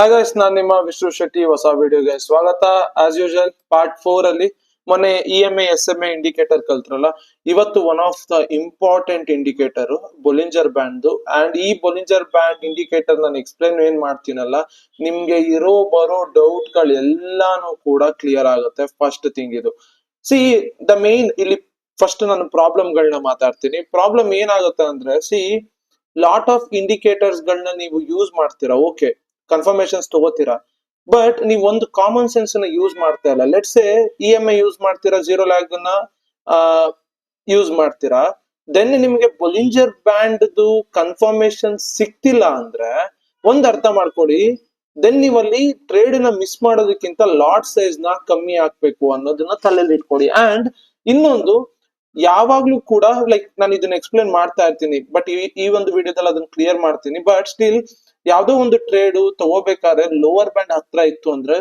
Hi guys, ನಾನು ನಿಮ್ಮ ವಿಷ್ಣು ಶೆಟ್ಟಿ. ಹೊಸ ವಿಡಿಯೋಗೆ ಸ್ವಾಗತ. ಆಸ್ ಯೂಶುವಲ್ ಪಾರ್ಟ್ 4 ಅಲ್ಲಿ ಮೊನ್ನೆ EMA SMA ಇಂಡಿಕೇಟರ್ ಕಲ್ತ್ರಲ್ಲ. ಇವತ್ತು one of the important indicator Bollinger band. And ಈ ಬೊಲಿಂಜರ್ ಬ್ಯಾಂಡ್ ಇಂಡಿಕೇಟರ್ ನಾನು ಎಕ್ಸ್ಪ್ಲೇನ್ ಏನ್ ಮಾಡ್ತೀನಲ್ಲ, ನಿಮ್ಗೆ ಇರೋ ಬರೋ ಡೌಟ್ ಗಳು ಎಲ್ಲಾನು ಕೂಡ ಕ್ಲಿಯರ್ ಆಗುತ್ತೆ. ಫಸ್ಟ್ ಥಿಂಗ್ ಇದು ಸಿ ದ ಮೇನ್ ಇಲ್ಲಿ ಫಸ್ಟ್ ನಾನು ಪ್ರಾಬ್ಲಮ್ ಗಳನ್ನ ಮಾತಾಡ್ತೀನಿ. ಪ್ರಾಬ್ಲಮ್ ಏನಾಗುತ್ತೆ ಅಂದ್ರೆ ಲಾಟ್ ಆಫ್ ಇಂಡಿಕೇಟರ್ಸ್ ಗಳನ್ನ ನೀವು ಯೂಸ್ ಮಾಡ್ತೀರಾ, ಓಕೆ, ಕನ್ಫರ್ಮೇಶನ್ಸ್ ತಗೋತೀರಾ, ಬಟ್ ನೀವು ಒಂದು ಕಾಮನ್ ಸೆನ್ಸ್ ನ ಯೂಸ್ ಮಾಡ್ತಾ ಇಲ್ಲ. ಲೆಟ್ಸ್ ಸೇ EMI ಯೂಸ್ ಮಾಡ್ತೀರಾ, 0 ಲ್ಯಾಗ್ ನ ಯೂಸ್ ಮಾಡ್ತೀರಾ, ದೆನ್ ನಿಮ್ಗೆ ಬೊಲಿಂಜರ್ ಬ್ಯಾಂಡ್ ಕನ್ಫರ್ಮೇಶನ್ ಸಿಕ್ತಿಲ್ಲ ಅಂದ್ರೆ ಒಂದ್ ಅರ್ಥ ಮಾಡ್ಕೊಳ್ಳಿ, ದೆನ್ ನೀವಲ್ಲಿ ಟ್ರೇಡ್ ನ ಮಿಸ್ ಮಾಡೋದಕ್ಕಿಂತ ಲಾಟ್ ಸೈಜ್ ನ ಕಮ್ಮಿ ಹಾಕ್ಬೇಕು ಅನ್ನೋದನ್ನ ತಲೆಯಲ್ಲಿ ಇಟ್ಕೊಡಿ. ಅಂಡ್ ಇನ್ನೊಂದು, ಯಾವಾಗ್ಲೂ ಕೂಡ ಲೈಕ್ ನಾನು ಇದನ್ನ ಎಕ್ಸ್ಪ್ಲೇನ್ ಮಾಡ್ತಾ ಇರ್ತೀನಿ, ಬಟ್ ಈ ಒಂದು ವಿಡಿಯೋದಲ್ಲಿ ಅದನ್ನ ಕ್ಲಿಯರ್ ಮಾಡ್ತೀನಿ. ಬಟ್ ಸ್ಟಿಲ್ ಯಾವ್ದೋ ಒಂದು ಟ್ರೇಡ್ ತಗೋಬೇಕಾದ್ರೆ ಲೋವರ್ ಬ್ಯಾಂಡ್ ಹತ್ರ ಇತ್ತು ಅಂದ್ರೆ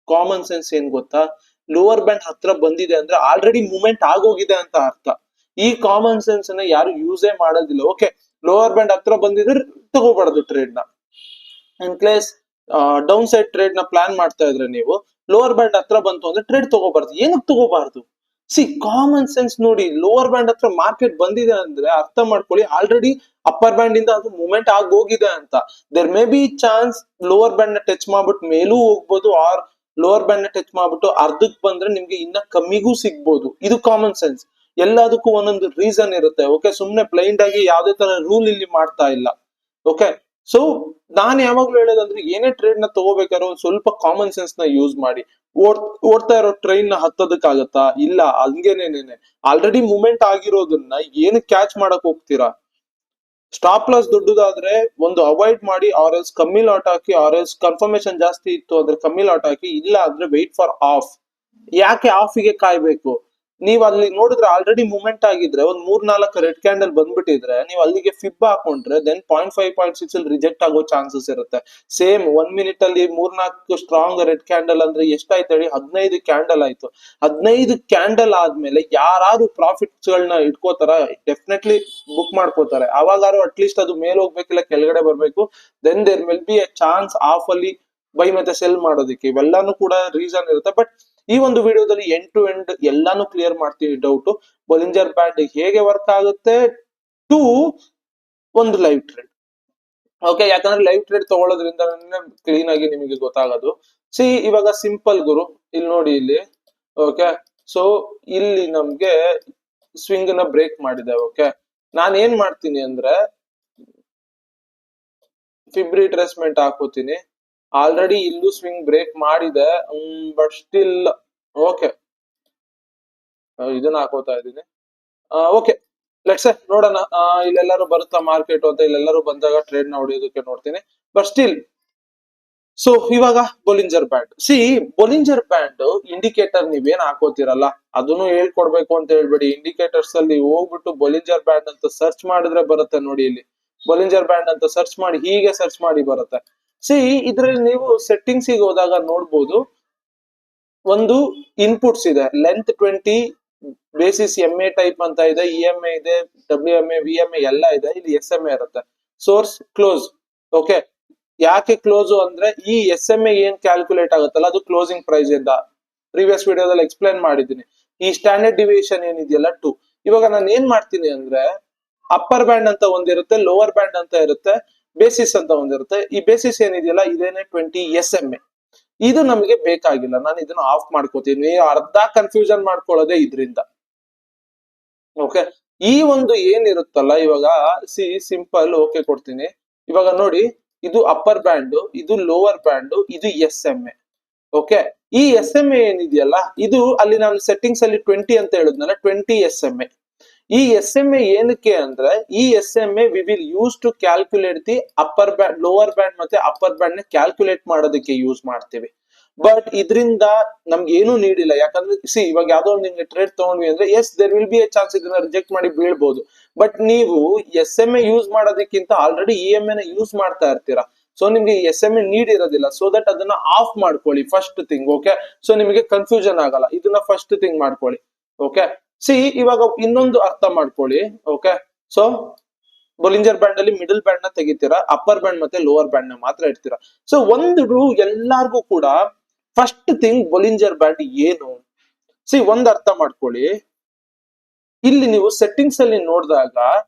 ಕಾಮನ್ ಸೆನ್ಸ್ ಏನ್ ಗೊತ್ತಾ, ಲೋವರ್ ಬ್ಯಾಂಡ್ ಹತ್ರ ಬಂದಿದೆ ಅಂದ್ರೆ ಆಲ್ರೆಡಿ ಮೂವ್ಮೆಂಟ್ ಆಗೋಗಿದೆ ಅಂತ ಅರ್ಥ. ಈ ಕಾಮನ್ ಸೆನ್ಸ್ ನ ಯಾರು ಯೂಸೇ ಮಾಡೋದಿಲ್ಲ. ಓಕೆ, ಲೋವರ್ ಬ್ಯಾಂಡ್ ಹತ್ರ ಬಂದಿದ್ರೆ ತಗೋಬಾರ್ದು ಟ್ರೇಡ್ ನ. In case down side trade ನ ಪ್ಲಾನ್ ಮಾಡ್ತಾ ಇದ್ರೆ ನೀವು ಲೋವರ್ ಬ್ಯಾಂಡ್ ಹತ್ರ ಬಂತು ಅಂದ್ರೆ ಟ್ರೇಡ್ ತಗೋಬಾರ್ದು. ಏನಕ್ಕೆ ತಗೋಬಾರ್ದು? ಕಾಮನ್ ಸೆನ್ಸ್ ನೋಡಿ, ಲೋವರ್ ಬ್ಯಾಂಡ್ ಹತ್ರ ಮಾರ್ಕೆಟ್ ಬಂದಿದೆ ಅಂದ್ರೆ ಅರ್ಥ ಮಾಡ್ಕೊಳ್ಳಿ, ಆಲ್ರೆಡಿ ಅಪ್ಪರ್ ಬ್ಯಾಂಡ್ ಇಂದ ಅದು ಮೂವ್ಮೆಂಟ್ ಆಗಿ ಹೋಗಿದೆ ಅಂತ. There may be chance lower band ನ ಟಚ್ ಮಾಡ್ಬಿಟ್ಟು ಮೇಲೂ ಹೋಗ್ಬೋದು, ಆರ್ ಲೋವರ್ ಬ್ಯಾಂಡ್ ನ ಟಚ್ ಮಾಡ್ಬಿಟ್ಟು ಅರ್ಧಕ್ ಬಂದ್ರೆ ನಿಮ್ಗೆ ಇನ್ನ ಕಮ್ಮಿಗೂ ಸಿಗ್ಬೋದು. ಇದು ಕಾಮನ್ ಸೆನ್ಸ್. ಎಲ್ಲದಕ್ಕೂ ಒಂದೊಂದು ರೀಸನ್ ಇರುತ್ತೆ. ಓಕೆ, ಸುಮ್ನೆ ಬ್ಲೈಂಡ್ ಆಗಿ ಯಾವ್ದೇ ತರ ರೂಲ್ ಇಲ್ಲಿ ಮಾಡ್ತಾ ಇಲ್ಲ. ಓಕೆ, ಸೊ ನಾನ್ ಯಾವಾಗ್ಲೂ ಹೇಳೋದಂದ್ರೆ ಏನೇ ಟ್ರೇಡ್ ನ ತಗೋಬೇಕಾದ್ರೆ ಒಂದ್ ಸ್ವಲ್ಪ ಕಾಮನ್ ಸೆನ್ಸ್ ನ ಯೂಸ್ ಮಾಡಿ. ಓಡ್ತಾ ಇರೋ ಟ್ರೈನ್ ನ ಹತ್ತೋದಕ್ಕಾಗತ್ತಾ? ಇಲ್ಲ. ಹಂಗೇನೇನೆ ಆಲ್ರೆಡಿ ಮೂವ್ಮೆಂಟ್ ಆಗಿರೋದನ್ನ ಏನು ಕ್ಯಾಚ್ ಮಾಡಕ್ ಹೋಗ್ತೀರಾ? ಸ್ಟಾಪ್ ಲಾಸ್ ದೊಡ್ಡದಾದ್ರೆ ಒಂದು ಅವಾಯ್ಡ್ ಮಾಡಿ, ಆರ್ ಎಲ್ಸ್ ಕಮ್ಮಿ ಲಾಟ್ ಹಾಕಿ, ಆರ್ ಎಲ್ಸ್ ಕನ್ಫರ್ಮೇಶನ್ ಜಾಸ್ತಿ ಇತ್ತು ಅಂದ್ರೆ ಕಮ್ಮಿ ಲಾಟ್ ಹಾಕಿ, ಇಲ್ಲ ಅಂದ್ರೆ ವೆಯ್ಟ್ ಫಾರ್ ಆಫ್. ಯಾಕೆ ಆಫ್ ಗೆ ಕಾಯ್ಬೇಕು? ನೀವ್ ಅಲ್ಲಿ ನೋಡಿದ್ರೆ ಆಲ್ರೆಡಿ ಮೂವ್ಮೆಂಟ್ ಆಗಿದ್ರೆ ಒಂದ್ 3-4 ರೆಡ್ ಕ್ಯಾಂಡಲ್ ಬಂದ್ಬಿಟ್ಟಿದ್ರೆ ನೀವು ಅಲ್ಲಿಗೆ ಫಿಬ್ ಹಾಕೊಂಡ್ರೆ ದೆನ್ 0.5 0.6 ಅಲ್ಲಿ ರಿಜೆಕ್ಟ್ ಆಗೋ ಚಾನ್ಸಸ್ ಇರುತ್ತೆ. ಸೇಮ್ 1 ಮಿನಿಟ್ ಅಲ್ಲಿ 3-4 ಸ್ಟ್ರಾಂಗ್ ರೆಡ್ ಕ್ಯಾಂಡಲ್ ಅಂದ್ರೆ ಎಷ್ಟಾಯ್ತು ಹೇಳಿ? 15 ಕ್ಯಾಂಡಲ್ ಆಯ್ತು. 15 ಕ್ಯಾಂಡಲ್ ಆದ್ಮೇಲೆ ಯಾರು ಪ್ರಾಫಿಟ್ಸ್ ಗಳನ್ನ ಇಟ್ಕೋತಾರ? ಡೆಫಿನೆಟ್ಲಿ ಬುಕ್ ಮಾಡ್ಕೋತಾರೆ. ಅವಾಗಾರು ಅಟ್ಲೀಸ್ಟ್ ಅದು ಮೇಲೆ ಹೋಗ್ಬೇಕಿಲ್ಲ ಕೆಳಗಡೆ ಬರ್ಬೇಕು. Then there will be a chance of ಅಲ್ಲಿ ಬೈ ಮತ್ತೆ ಸೆಲ್ ಮಾಡೋದಕ್ಕೆ. ಇವೆಲ್ಲಾನು ಕೂಡ ರೀಸನ್ ಇರುತ್ತೆ. ಬಟ್ ಈ ಒಂದು ವಿಡಿಯೋದಲ್ಲಿ ಎಂಡ್ ಟು ಎಂಡ್ ಎಲ್ಲಾನು ಕ್ಲಿಯರ್ ಮಾಡ್ತೀವಿ. ಡೌಟ್ ಬೊಲಿಂಜರ್ ಬ್ಯಾಂಡ್ ಹೇಗೆ ವರ್ಕ್ ಆಗುತ್ತೆ ಟು ಒಂದು ಲೈವ್ ಟ್ರೇಡ್. ಓಕೆ, ಯಾಕಂದ್ರೆ ಲೈವ್ ಟ್ರೇಡ್ ತಗೊಳ್ಳೋದ್ರಿಂದ ಕ್ಲೀನ್ ಆಗಿ ನಿಮಗೆ ಗೊತ್ತಾಗೋದು. ಇವಾಗ ಸಿಂಪಲ್ ಗುರು, ಇಲ್ಲಿ ನೋಡಿ ಇಲ್ಲಿ. ಓಕೆ, ಸೊ ಇಲ್ಲಿ ನಮ್ಗೆ ಸ್ವಿಂಗ್ ನ ಬ್ರೇಕ್ ಮಾಡಿದೆ. ಓಕೆ, ನಾನ್ ಏನ್ ಮಾಡ್ತೀನಿ ಅಂದ್ರೆ ಫಿಬ್ ರಿಟ್ರೇಸ್ಮೆಂಟ್ ಹಾಕೋತೀನಿ. ಆಲ್ರೆಡಿ ಇಲ್ಲೂ ಸ್ವಿಂಗ್ ಬ್ರೇಕ್ ಮಾಡಿದೆ, ಬಟ್ ಸ್ಟಿಲ್ ಓಕೆ ಇದನ್ನ ಹಾಕೋತಾ ಇದ್ದೀನಿ. ಓಕೆ, ಲೆಟ್ಸ್ ನೋಡೋಣ ಇಲ್ಲೆಲ್ಲರೂ ಬರುತ್ತಾ ಮಾರ್ಕೆಟ್ ಅಂತ. ಇಲ್ಲೆಲ್ಲರೂ ಬಂದಾಗ ಟ್ರೇಡ್ ನ ಹೊಡೆಯೋದಕ್ಕೆ ನೋಡ್ತೀನಿ. ಬಟ್ ಸ್ಟಿಲ್ ಇವಾಗ ಬೊಲಿಂಜರ್ ಬ್ಯಾಂಡ್. ಬೊಲಿಂಜರ್ ಬ್ಯಾಂಡ್ ಇಂಡಿಕೇಟರ್ ನೀವೇನ್ ಹಾಕೋತಿರಲ್ಲ ಅದನ್ನು ಹೇಳ್ಕೊಡ್ಬೇಕು ಅಂತ ಹೇಳ್ಬೇಡಿ. ಇಂಡಿಕೇಟರ್ಸ್ ಅಲ್ಲಿ ಹೋಗ್ಬಿಟ್ಟು ಬೊಲಿಂಜರ್ ಬ್ಯಾಂಡ್ ಅಂತ ಸರ್ಚ್ ಮಾಡಿದ್ರೆ ಬರುತ್ತೆ ನೋಡಿ. ಇಲ್ಲಿ ಬೊಲಿಂಜರ್ ಬ್ಯಾಂಡ್ ಅಂತ ಸರ್ಚ್ ಮಾಡಿ, ಹೀಗೆ ಸರ್ಚ್ ಮಾಡಿ ಬರುತ್ತೆ. ಇದ್ರಲ್ಲಿ ನೀವು ಸೆಟ್ಟಿಂಗ್ಸ್ ಗೆ ಹೋದಾಗ ನೋಡ್ಬೋದು, ಒಂದು ಇನ್ಪುಟ್ಸ್ ಇದೆ. ಲೆಂತ್ 20, ಬೇಸಿಸ್ MA ಟೈಪ್ ಅಂತ ಇದೆ, EMA ಇದೆ, WMA, VMA ಎಲ್ಲ ಇದೆ. ಇಲ್ಲಿ SMA ಇರುತ್ತೆ. Source close. ಓಕೆ, ಯಾಕೆ ಕ್ಲೋಸ್ ಅಂದ್ರೆ ಈ SMA ಏನ್ ಕ್ಯಾಲ್ಕುಲೇಟ್ ಆಗುತ್ತಲ್ಲ ಅದು ಕ್ಲೋಸಿಂಗ್ ಪ್ರೈಸ್ ಇಂದ ಪ್ರೀವಿಯಸ್ ವಿಡಿಯೋದಲ್ಲಿ ಎಕ್ಸ್ಪ್ಲೇನ್ ಮಾಡಿದ್ದೀನಿ. ಈ ಸ್ಟ್ಯಾಂಡರ್ಡ್ ಡಿವಿಯೇಷನ್ ಏನಿದೆಯಲ್ಲ 2. ಇವಾಗ ನಾನು ಏನ್ ಮಾಡ್ತೀನಿ ಅಂದ್ರೆ ಅಪ್ಪರ್ ಬ್ಯಾಂಡ್ ಅಂತ ಒಂದಿರುತ್ತೆ, ಲೋವರ್ ಬ್ಯಾಂಡ್ ಅಂತ ಇರುತ್ತೆ, ಬೇಸಿಸ್ ಅಂತ ಒಂದಿರುತ್ತೆ. ಈ ಬೇಸಿಸ್ ಏನಿದೆಯಲ್ಲ ಇದೇನೆ 20 SMA. ಇದು ನಮಗೆ ಬೇಕಾಗಿಲ್ಲ, ನಾನು ಇದನ್ನ ಆಫ್ ಮಾಡ್ಕೋತೀನಿ. ಅರ್ಧ ಕನ್ಫ್ಯೂಷನ್ ಮಾಡ್ಕೊಳ್ಳೋದೇ ಇದ್ರಿಂದ. ಓಕೆ, ಈ ಒಂದು ಏನಿರುತ್ತಲ್ಲ ಇವಾಗ ಸಿಂಪಲ್ ಓಕೆ ಕೊಡ್ತೀನಿ. ಇವಾಗ ನೋಡಿ, ಇದು ಅಪ್ಪರ್ ಬ್ಯಾಂಡ್, ಇದು ಲೋವರ್ ಬ್ಯಾಂಡ್, ಇದು SMA. ಓಕೆ, ಈ SMA ಏನಿದೆಯಲ್ಲ ಇದು ಅಲ್ಲಿ ನಾನು ಸೆಟ್ಟಿಂಗ್ಸ್ ಅಲ್ಲಿ 20 ಅಂತ ಹೇಳಿದ್ನಲ್ಲ, 20 SMA. ಈ SMA ಏನಕ್ಕೆ ಅಂದ್ರೆ ಈ SMA we will use to calculate the upper band, lower band ಮತ್ತೆ ಅಪ್ಪರ್ ಬ್ಯಾಂಡ್ ನ ಕ್ಯಾಲ್ಕುಲೇಟ್ ಮಾಡೋದಕ್ಕೆ ಯೂಸ್ ಮಾಡ್ತೀವಿ. ಬಟ್ ಇದರಿಂದ ನಮ್ಗೆ ಏನು ನೀಡಿಲ್ಲ. ಯಾಕಂದ್ರೆ ಇವಾಗ ಯಾವ್ದೋ ಒಂದು ನಿಮ್ಗೆ ಟ್ರೇಡ್ ತಗೊಂಡ್ವಿ ಅಂದ್ರೆ yes there will be a chance ಇದನ್ನ ರಿಜೆಕ್ಟ್ ಮಾಡಿ ಬೀಳ್ಬಹುದು. ಬಟ್ ನೀವು SMA ಯೂಸ್ ಮಾಡೋದಕ್ಕಿಂತ ಆಲ್ರೆಡಿ EMA ನ ಯೂಸ್ ಮಾಡ್ತಾ ಇರ್ತೀರಾ. ಸೊ ನಿಮ್ಗೆ SMA ನೀಡ್ ಇರೋದಿಲ್ಲ. ಸೊ ದಟ್ ಅದನ್ನ ಆಫ್ ಮಾಡ್ಕೊಳ್ಳಿ ಫಸ್ಟ್ ಥಿಂಗ್. ಓಕೆ, ಸೊ ನಿಮಗೆ ಕನ್ಫ್ಯೂಷನ್ ಆಗಲ್ಲ. ಇದನ್ನ ಫಸ್ಟ್ ಥಿಂಗ್ ಮಾಡ್ಕೊಳ್ಳಿ. ಓಕೆ, ಇವಾಗ ಇನ್ನೊಂದು ಅರ್ಥ ಮಾಡ್ಕೊಳ್ಳಿ. ಓಕೆ, ಸೊ ಬೊಲಿಂಜರ್ ಬ್ಯಾಂಡ್ ಅಲ್ಲಿ ಮಿಡಲ್ ಬ್ಯಾಂಡ್ ನ ತೆಗಿತೀರಾ, ಅಪ್ಪರ್ ಬ್ಯಾಂಡ್ ಮತ್ತೆ ಲೋವರ್ ಬ್ಯಾಂಡ್ ನ ಮಾತ್ರ ಇಡ್ತೀರಾ. ಸೊ ಒಂದು ಎಲ್ಲಾರ್ಗು ಕೂಡ ಫಸ್ಟ್ ಥಿಂಗ್ ಬೊಲಿಂಜರ್ ಬ್ಯಾಂಡ್ ಏನು, ಒಂದ್ ಅರ್ಥ ಮಾಡ್ಕೊಳ್ಳಿ. ಇಲ್ಲಿ ನೀವು ಸೆಟ್ಟಿಂಗ್ಸ್ ಅಲ್ಲಿ ನೋಡಿದಾಗ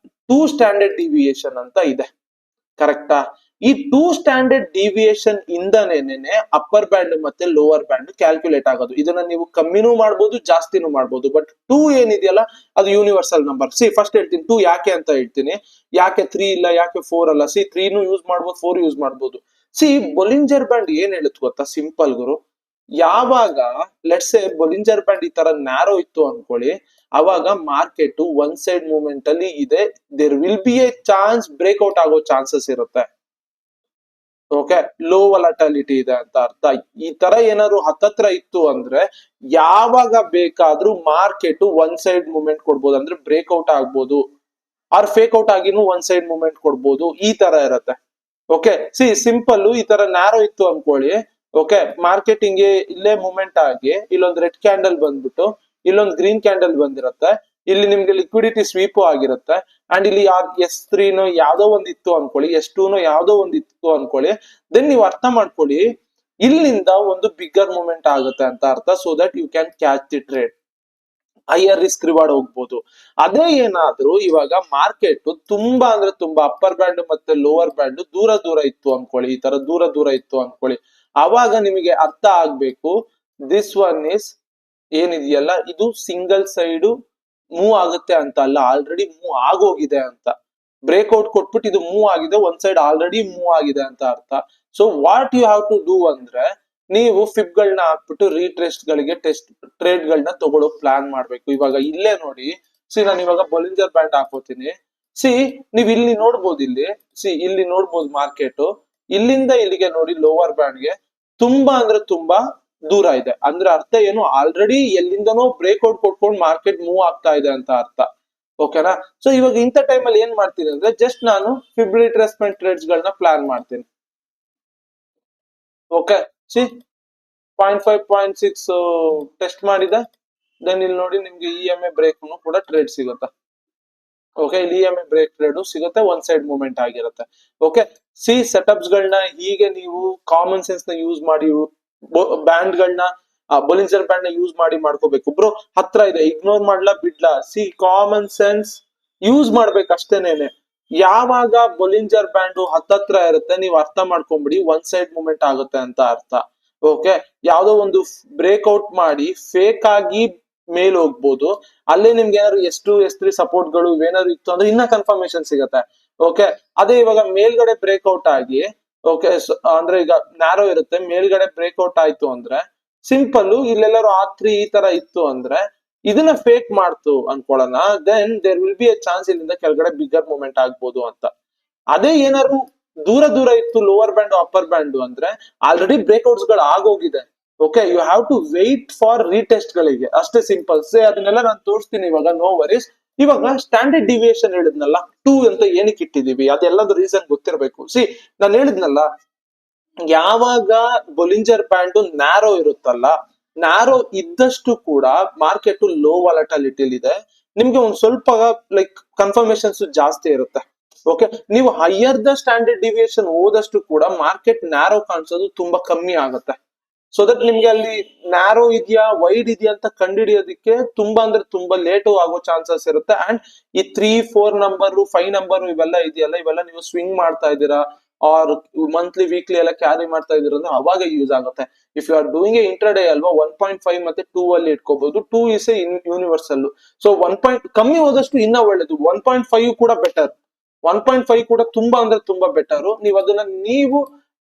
2 ಸ್ಟ್ಯಾಂಡರ್ಡ್ ಡಿವಿಯೇಷನ್ ಅಂತ ಇದೆ, ಕರೆಕ್ಟಾ? ಈ 2 ಸ್ಟ್ಯಾಂಡರ್ಡ್ ಡಿವಿಯೇಷನ್ ಇಂದನೇನೆ ಅಪ್ಪರ್ ಬ್ಯಾಂಡ್ ಮತ್ತೆ ಲೋವರ್ ಬ್ಯಾಂಡ್ ಕ್ಯಾಲ್ಕುಲೇಟ್ ಆಗೋದು. ಇದನ್ನ ನೀವು ಕಮ್ಮಿನೂ ಮಾಡ್ಬೋದು, ಜಾಸ್ತಿನೂ ಮಾಡ್ಬೋದು. ಬಟ್ 2 ಏನಿದೆಯಲ್ಲ ಅದು ಯೂನಿವರ್ಸಲ್ ನಂಬರ್. ಫಸ್ಟ್ ಹೇಳ್ತೀನಿ 2 ಯಾಕೆ ಅಂತ ಹೇಳ್ತೀನಿ. ಯಾಕೆ 3 ಇಲ್ಲ, ಯಾಕೆ 4 ಅಲ್ಲ? 3 ಯೂಸ್ ಮಾಡ್ಬೋದು, 4 ಯೂಸ್ ಮಾಡ್ಬೋದು. ಬೊಲಿಂಜರ್ ಬ್ಯಾಂಡ್ ಏನ್ ಹೇಳುತ್ತೆ ಗೊತ್ತಾ? ಸಿಂಪಲ್ ಗುರು. ಯಾವಾಗ ಲೆಟ್ಸ್ ಸೇ ಬೊಲಿಂಜರ್ ಬ್ಯಾಂಡ್ ಈ ತರ ನ್ಯಾರೋ ಇತ್ತು ಅನ್ಕೊಳ್ಳಿ, ಅವಾಗ ಮಾರ್ಕೆಟ್ ಒನ್ ಸೈಡ್ ಮೂವ್ಮೆಂಟ್ ಅಲ್ಲಿ ಇದೆ. There will be a chance breakout ಆಗೋ ಚಾನ್ಸಸ್ ಇರುತ್ತೆ. ಓಕೆ, ಲೋ ವಲಟಾಲಿಟಿ ಇದೆ ಅಂತ ಅರ್ಥ. ಈ ತರ ಏನಾದ್ರು ಹತ್ತತ್ರ ಇತ್ತು ಅಂದ್ರೆ ಯಾವಾಗ ಬೇಕಾದ್ರೂ ಮಾರ್ಕೆಟ್ ಒನ್ ಸೈಡ್ ಮೂವ್ಮೆಂಟ್ ಕೊಡ್ಬೋದು, ಅಂದ್ರೆ ಬ್ರೇಕ್ಔಟ್ ಆಗ್ಬೋದು, ಆರ್ ಫೇಕ್ ಔಟ್ ಆಗಿನೂ ಒನ್ ಸೈಡ್ ಮೂವ್ಮೆಂಟ್ ಕೊಡ್ಬೋದು. ಈ ತರ ಇರತ್ತೆ. ಓಕೆ, ಸಿಂಪಲ್ ಈ ತರ ನ್ಯಾರೋ ಇತ್ತು ಅನ್ಕೊಳ್ಳಿ. ಓಕೆ, ಮಾರ್ಕೆಟಿಂಗ್ ಇಲ್ಲೇ ಮೂವ್ಮೆಂಟ್ ಆಗಿ ಇಲ್ಲೊಂದ್ ರೆಡ್ ಕ್ಯಾಂಡಲ್ ಬಂದ್ಬಿಟ್ಟು ಇಲ್ಲೊಂದ್ ಗ್ರೀನ್ ಕ್ಯಾಂಡಲ್ ಬಂದಿರತ್ತೆ. ಇಲ್ಲಿ ನಿಮ್ಗೆ ಲಿಕ್ವಿಡಿಟಿ ಸ್ವೀಪ್ ಆಗಿರುತ್ತೆ. ಅಂಡ್ ಇಲ್ಲಿ S3 ಯಾವ್ದೋ ಒಂದ್ ಇತ್ತು ಅನ್ಕೊಳ್ಳಿ, S2 ಯಾವ್ದೋ ಒಂದ್ ಇತ್ತು ಅನ್ಕೊಳ್ಳಿ. ದೆನ್ ನೀವು ಅರ್ಥ ಮಾಡ್ಕೊಳ್ಳಿ, ಇಲ್ಲಿಂದ ಒಂದು ಬಿಗ್ಗರ್ ಮೂವ್ಮೆಂಟ್ ಆಗುತ್ತೆ ಅಂತ ಅರ್ಥ. So that you can catch the trade, higher risk reward ಹೋಗ್ಬೋದು. ಅದೇ ಏನಾದ್ರೂ ಇವಾಗ ಮಾರ್ಕೆಟ್ ತುಂಬಾ ಅಂದ್ರೆ ತುಂಬಾ ಅಪ್ಪರ್ ಬ್ಯಾಂಡ್ ಮತ್ತೆ ಲೋವರ್ ಬ್ಯಾಂಡ್ ದೂರ ದೂರ ಇತ್ತು ಅನ್ಕೊಳ್ಳಿ, ಈ ತರ ದೂರ ದೂರ ಇತ್ತು ಅನ್ಕೊಳ್ಳಿ, ಅವಾಗ ನಿಮಗೆ ಅರ್ಥ ಆಗ್ಬೇಕು ದಿಸ್ ಒನ್ ಇಸ್ ಏನಿದೆಯಲ್ಲ ಇದು ಸಿಂಗಲ್ ಸೈಡ್ ಮೂವ್ ಆಗುತ್ತೆ ಅಂತ ಅಲ್ಲ, ಆಲ್ರೆಡಿ ಮೂವ್ ಆಗೋಗಿದೆ ಅಂತ. ಬ್ರೇಕ್ಔಟ್ ಕೊಟ್ಬಿಟ್ಟು ಇದು ಮೂವ್ ಆಗಿದೆ, ಒಂದ್ ಸೈಡ್ ಆಲ್ರೆಡಿ ಮೂವ್ ಆಗಿದೆ ಅಂತ ಅರ್ಥ. So what you have to do ಅಂದ್ರೆ, ನೀವು ಫಿಪ್ ಗಳನ್ನ ಹಾಕ್ಬಿಟ್ಟು ರೀಟ್ರೆಸ್ಟ್ ಗಳಿಗೆ ಟ್ರೇಡ್ ಗಳನ್ನ ತಗೊಳ್ಳೋ ಪ್ಲಾನ್ ಮಾಡ್ಬೇಕು. ಇವಾಗ ಇಲ್ಲೇ ನೋಡಿ, ನಾನು ಇವಾಗ ಬೊಲಿಂಜರ್ ಬ್ಯಾಂಡ್ ಹಾಕೋತೀನಿ. ನೀವ್ ಇಲ್ಲಿ ನೋಡ್ಬೋದು, ಇಲ್ಲಿ ನೋಡ್ಬೋದು ಮಾರ್ಕೆಟ್ ಇಲ್ಲಿಂದ ಇಲ್ಲಿಗೆ ನೋಡಿ ಲೋವರ್ ಬ್ಯಾಂಡ್ ಗೆ ತುಂಬಾ ಅಂದ್ರೆ ತುಂಬಾ ದೂರ ಇದೆ. ಅಂದ್ರೆ ಅರ್ಥ ಏನು, ಆಲ್ರೆಡಿ ಎಲ್ಲಿಂದನೋ ಬ್ರೇಕ್ಔಟ್ ಕೊಟ್ಕೊಂಡು ಮಾರ್ಕೆಟ್ ಮೂವ್ ಆಗ್ತಾ ಇದೆ ಅಂತ ಅರ್ಥ. ಓಕೆನಾ? ಸೊ ಇವಾಗ ಇಂಥ ಟೈಮ್ ಅಲ್ಲಿ ಏನ್ ಮಾಡ್ತೀನಿ ಅಂದ್ರೆ, ಜಸ್ಟ್ ನಾನು ಫಿಬ್ ರಿಟ್ರೇಸ್ಮೆಂಟ್ ಟ್ರೇಡ್ಸ್ ಗಳನ್ನ ಪ್ಲಾನ್ ಮಾಡ್ತೀನಿ. ಓಕೆ, 0.5 0.6 ಟೆಸ್ಟ್ ಮಾಡಿದೆ. ದೆನ್ ಇಲ್ಲಿ ನೋಡಿ ನಿಮ್ಗೆ EMA ಬ್ರೇಕ್ ಕೂಡ ಟ್ರೇಡ್ ಸಿಗುತ್ತೆ. ಓಕೆ, ಇಲ್ಲಿ EMA ಬ್ರೇಕ್ ಟ್ರೇಡ್ ಸಿಗುತ್ತೆ, ಒನ್ ಸೈಡ್ ಮೂವ್ಮೆಂಟ್ ಆಗಿರುತ್ತೆ. ಓಕೆ, ಸೆಟಪ್ಸ್ ಗಳನ್ನ ಹೀಗೆ ನೀವು ಕಾಮನ್ ಸೆನ್ಸ್ ನ ಯೂಸ್ ಮಾಡಿ ಬ್ಯಾಂಡ್ ಗಳನ್ನ ಬೊಲಿಂಜರ್ ಬ್ಯಾಂಡ್ ನ ಯೂಸ್ ಮಾಡಿ ಮಾಡ್ಕೋಬೇಕು. ಬ್ರೋ ಹತ್ರ ಇದೆ, ಇಗ್ನೋರ್ ಮಾಡ್ಲಾ ಬಿಡ್ಲಾ? ಕಾಮನ್ ಸೆನ್ಸ್ ಯೂಸ್ ಮಾಡ್ಬೇಕು ಅಷ್ಟೇನೇನೆ. ಯಾವಾಗ ಬೊಲಿಂಜರ್ ಬ್ಯಾಂಡ್ ಹತ್ತತ್ರ ಇರುತ್ತೆ, ನೀವು ಅರ್ಥ ಮಾಡ್ಕೊಂಬಿಡಿ ಒನ್ ಸೈಡ್ ಮೂವ್ಮೆಂಟ್ ಆಗುತ್ತೆ ಅಂತ ಅರ್ಥ. ಓಕೆ, ಯಾವ್ದೋ ಒಂದು ಬ್ರೇಕ್ಔಟ್ ಮಾಡಿ ಫೇಕ್ ಆಗಿ ಮೇಲ್ ಹೋಗ್ಬೋದು. ಅಲ್ಲೇ ನಿಮ್ಗೆ ಏನಾದ್ರು S2 S3 ಸಪೋರ್ಟ್ ಗಳು ಏನಾದ್ರು ಇತ್ತು ಅಂದ್ರೆ ಇನ್ನ ಕನ್ಫರ್ಮೇಶನ್ ಸಿಗತ್ತೆ. ಓಕೆ, ಅದೇ ಇವಾಗ ಮೇಲ್ಗಡೆ ಬ್ರೇಕ್ಔಟ್ ಆಗಿ, ಓಕೆ ಅಂದ್ರೆ ಈಗ ನ್ಯಾರೋ ಇರುತ್ತೆ, ಮೇಲ್ಗಡೆ ಬ್ರೇಕ್ಔಟ್ ಆಯ್ತು ಅಂದ್ರೆ ಸಿಂಪಲ್ ಇಲ್ಲೆಲ್ಲರೂ R3 ಈ ತರ ಇತ್ತು ಅಂದ್ರೆ ಇದನ್ನ ಫೇಕ್ ಮಾಡ್ತು ಅನ್ಕೊಳ್ಳೋಣ. Then there will be a chance ಇಲ್ಲಿಂದ ಕೆಳಗಡೆ ಬಿಗ್ಗರ್ ಮೂವ್ಮೆಂಟ್ ಆಗ್ಬೋದು ಅಂತ. ಅದೇ ಏನಾದ್ರು ದೂರ ದೂರ ಇತ್ತು ಲೋವರ್ ಬ್ಯಾಂಡ್ ಅಪ್ಪರ್ ಬ್ಯಾಂಡ್ ಅಂದ್ರೆ ಆಲ್ರೆಡಿ ಬ್ರೇಕ್ಔಟ್ಸ್ ಗಳು ಆಗೋಗಿದೆ. Okay, you have to wait for retest ಗಳಿಗೆ, ಅಷ್ಟೇ ಸಿಂಪಲ್. ಅದನ್ನೆಲ್ಲ ನಾನು ತೋರಿಸ್ತೀನಿ ಇವಾಗ, ನೋ ವರೀಸ್. ಇವಾಗ ಸ್ಟ್ಯಾಂಡರ್ಡ್ ಡಿವಿಯೇಷನ್ ಹೇಳಿದ್ನಲ್ಲ 2 ಅಂತ ಏನಕ್ಕೆ ಇಟ್ಟಿದೀವಿ, ಅದೆಲ್ಲದ ರೀಸನ್ ಗೊತ್ತಿರಬೇಕು. ನಾನು ಹೇಳಿದ್ನಲ್ಲ, ಯಾವಾಗ ಬೊಲಿಂಜರ್ ಬ್ಯಾಂಡ್ ನ್ಯಾರೋ ಇರುತ್ತಲ್ಲ, ನ್ಯಾರೋ ಇದ್ದಷ್ಟು ಕೂಡ ಮಾರ್ಕೆಟ್ ಲೋ ವಾಲಟಾಲಿಟಿ ಇದೆ. ನಿಮ್ಗೆ ಒಂದ್ ಸ್ವಲ್ಪ ಲೈಕ್ ಕನ್ಫರ್ಮೇಶನ್ಸ್ ಜಾಸ್ತಿ ಇರುತ್ತೆ. ಓಕೆ, ನೀವು ಹೈಯರ್ ದ ಸ್ಟ್ಯಾಂಡರ್ಡ್ ಡಿವಿಯೇಷನ್ ಹೋದಷ್ಟು ಕೂಡ ಮಾರ್ಕೆಟ್ ನ್ಯಾರೋ ಕಾಣಿಸೋದು ತುಂಬಾ ಕಮ್ಮಿ ಆಗುತ್ತೆ. ಸೊ ದಟ್ ನಿಮ್ಗೆ ಅಲ್ಲಿ ನ್ಯಾರೋ ಇದೆಯಾ ವೈಡ್ ಇದೆಯಾ ಅಂತ ಕಂಡುಹಿಡಿಯೋದಕ್ಕೆ ತುಂಬಾ ಅಂದ್ರೆ ತುಂಬಾ ಲೇಟು ಆಗೋ ಚಾನ್ಸಸ್ ಇರುತ್ತೆ. ಅಂಡ್ ಈ 3, 4 ನಂಬರ್ 5 ನಂಬರ್ ಇವೆಲ್ಲ ಇದೆಯಲ್ಲ, ಇವೆಲ್ಲ ನೀವು ಸ್ವಿಂಗ್ ಮಾಡ್ತಾ ಇದ್ದೀರಾ ಆರ್ ಮಂತ್ಲಿ ವೀಕ್ಲಿ ಎಲ್ಲ ಕ್ಯಾರಿ ಮಾಡ್ತಾ ಇದೀರ ಅಂದ್ರೆ ಅವಾಗ ಯೂಸ್ ಆಗುತ್ತೆ. If you are doing a intraday ಅಲ್ವಾ, 1.5 ಮತ್ತೆ 2 ಅಲ್ಲಿ ಇಟ್ಕೋಬಹುದು. 2 ಇಸ್ ಎ ಯೂನಿವರ್ಸಲ್. ಸೊ 1 ಕಮ್ಮಿ ಹೋದಷ್ಟು ಇನ್ನ ಒಳ್ಳೇದು. 1.5 ಕೂಡ ಬೆಟರ್. 1.5 ಕೂಡ ತುಂಬಾ ಅಂದ್ರೆ ತುಂಬಾ ಬೆಟರ್. ನೀವು ಅದನ್ನ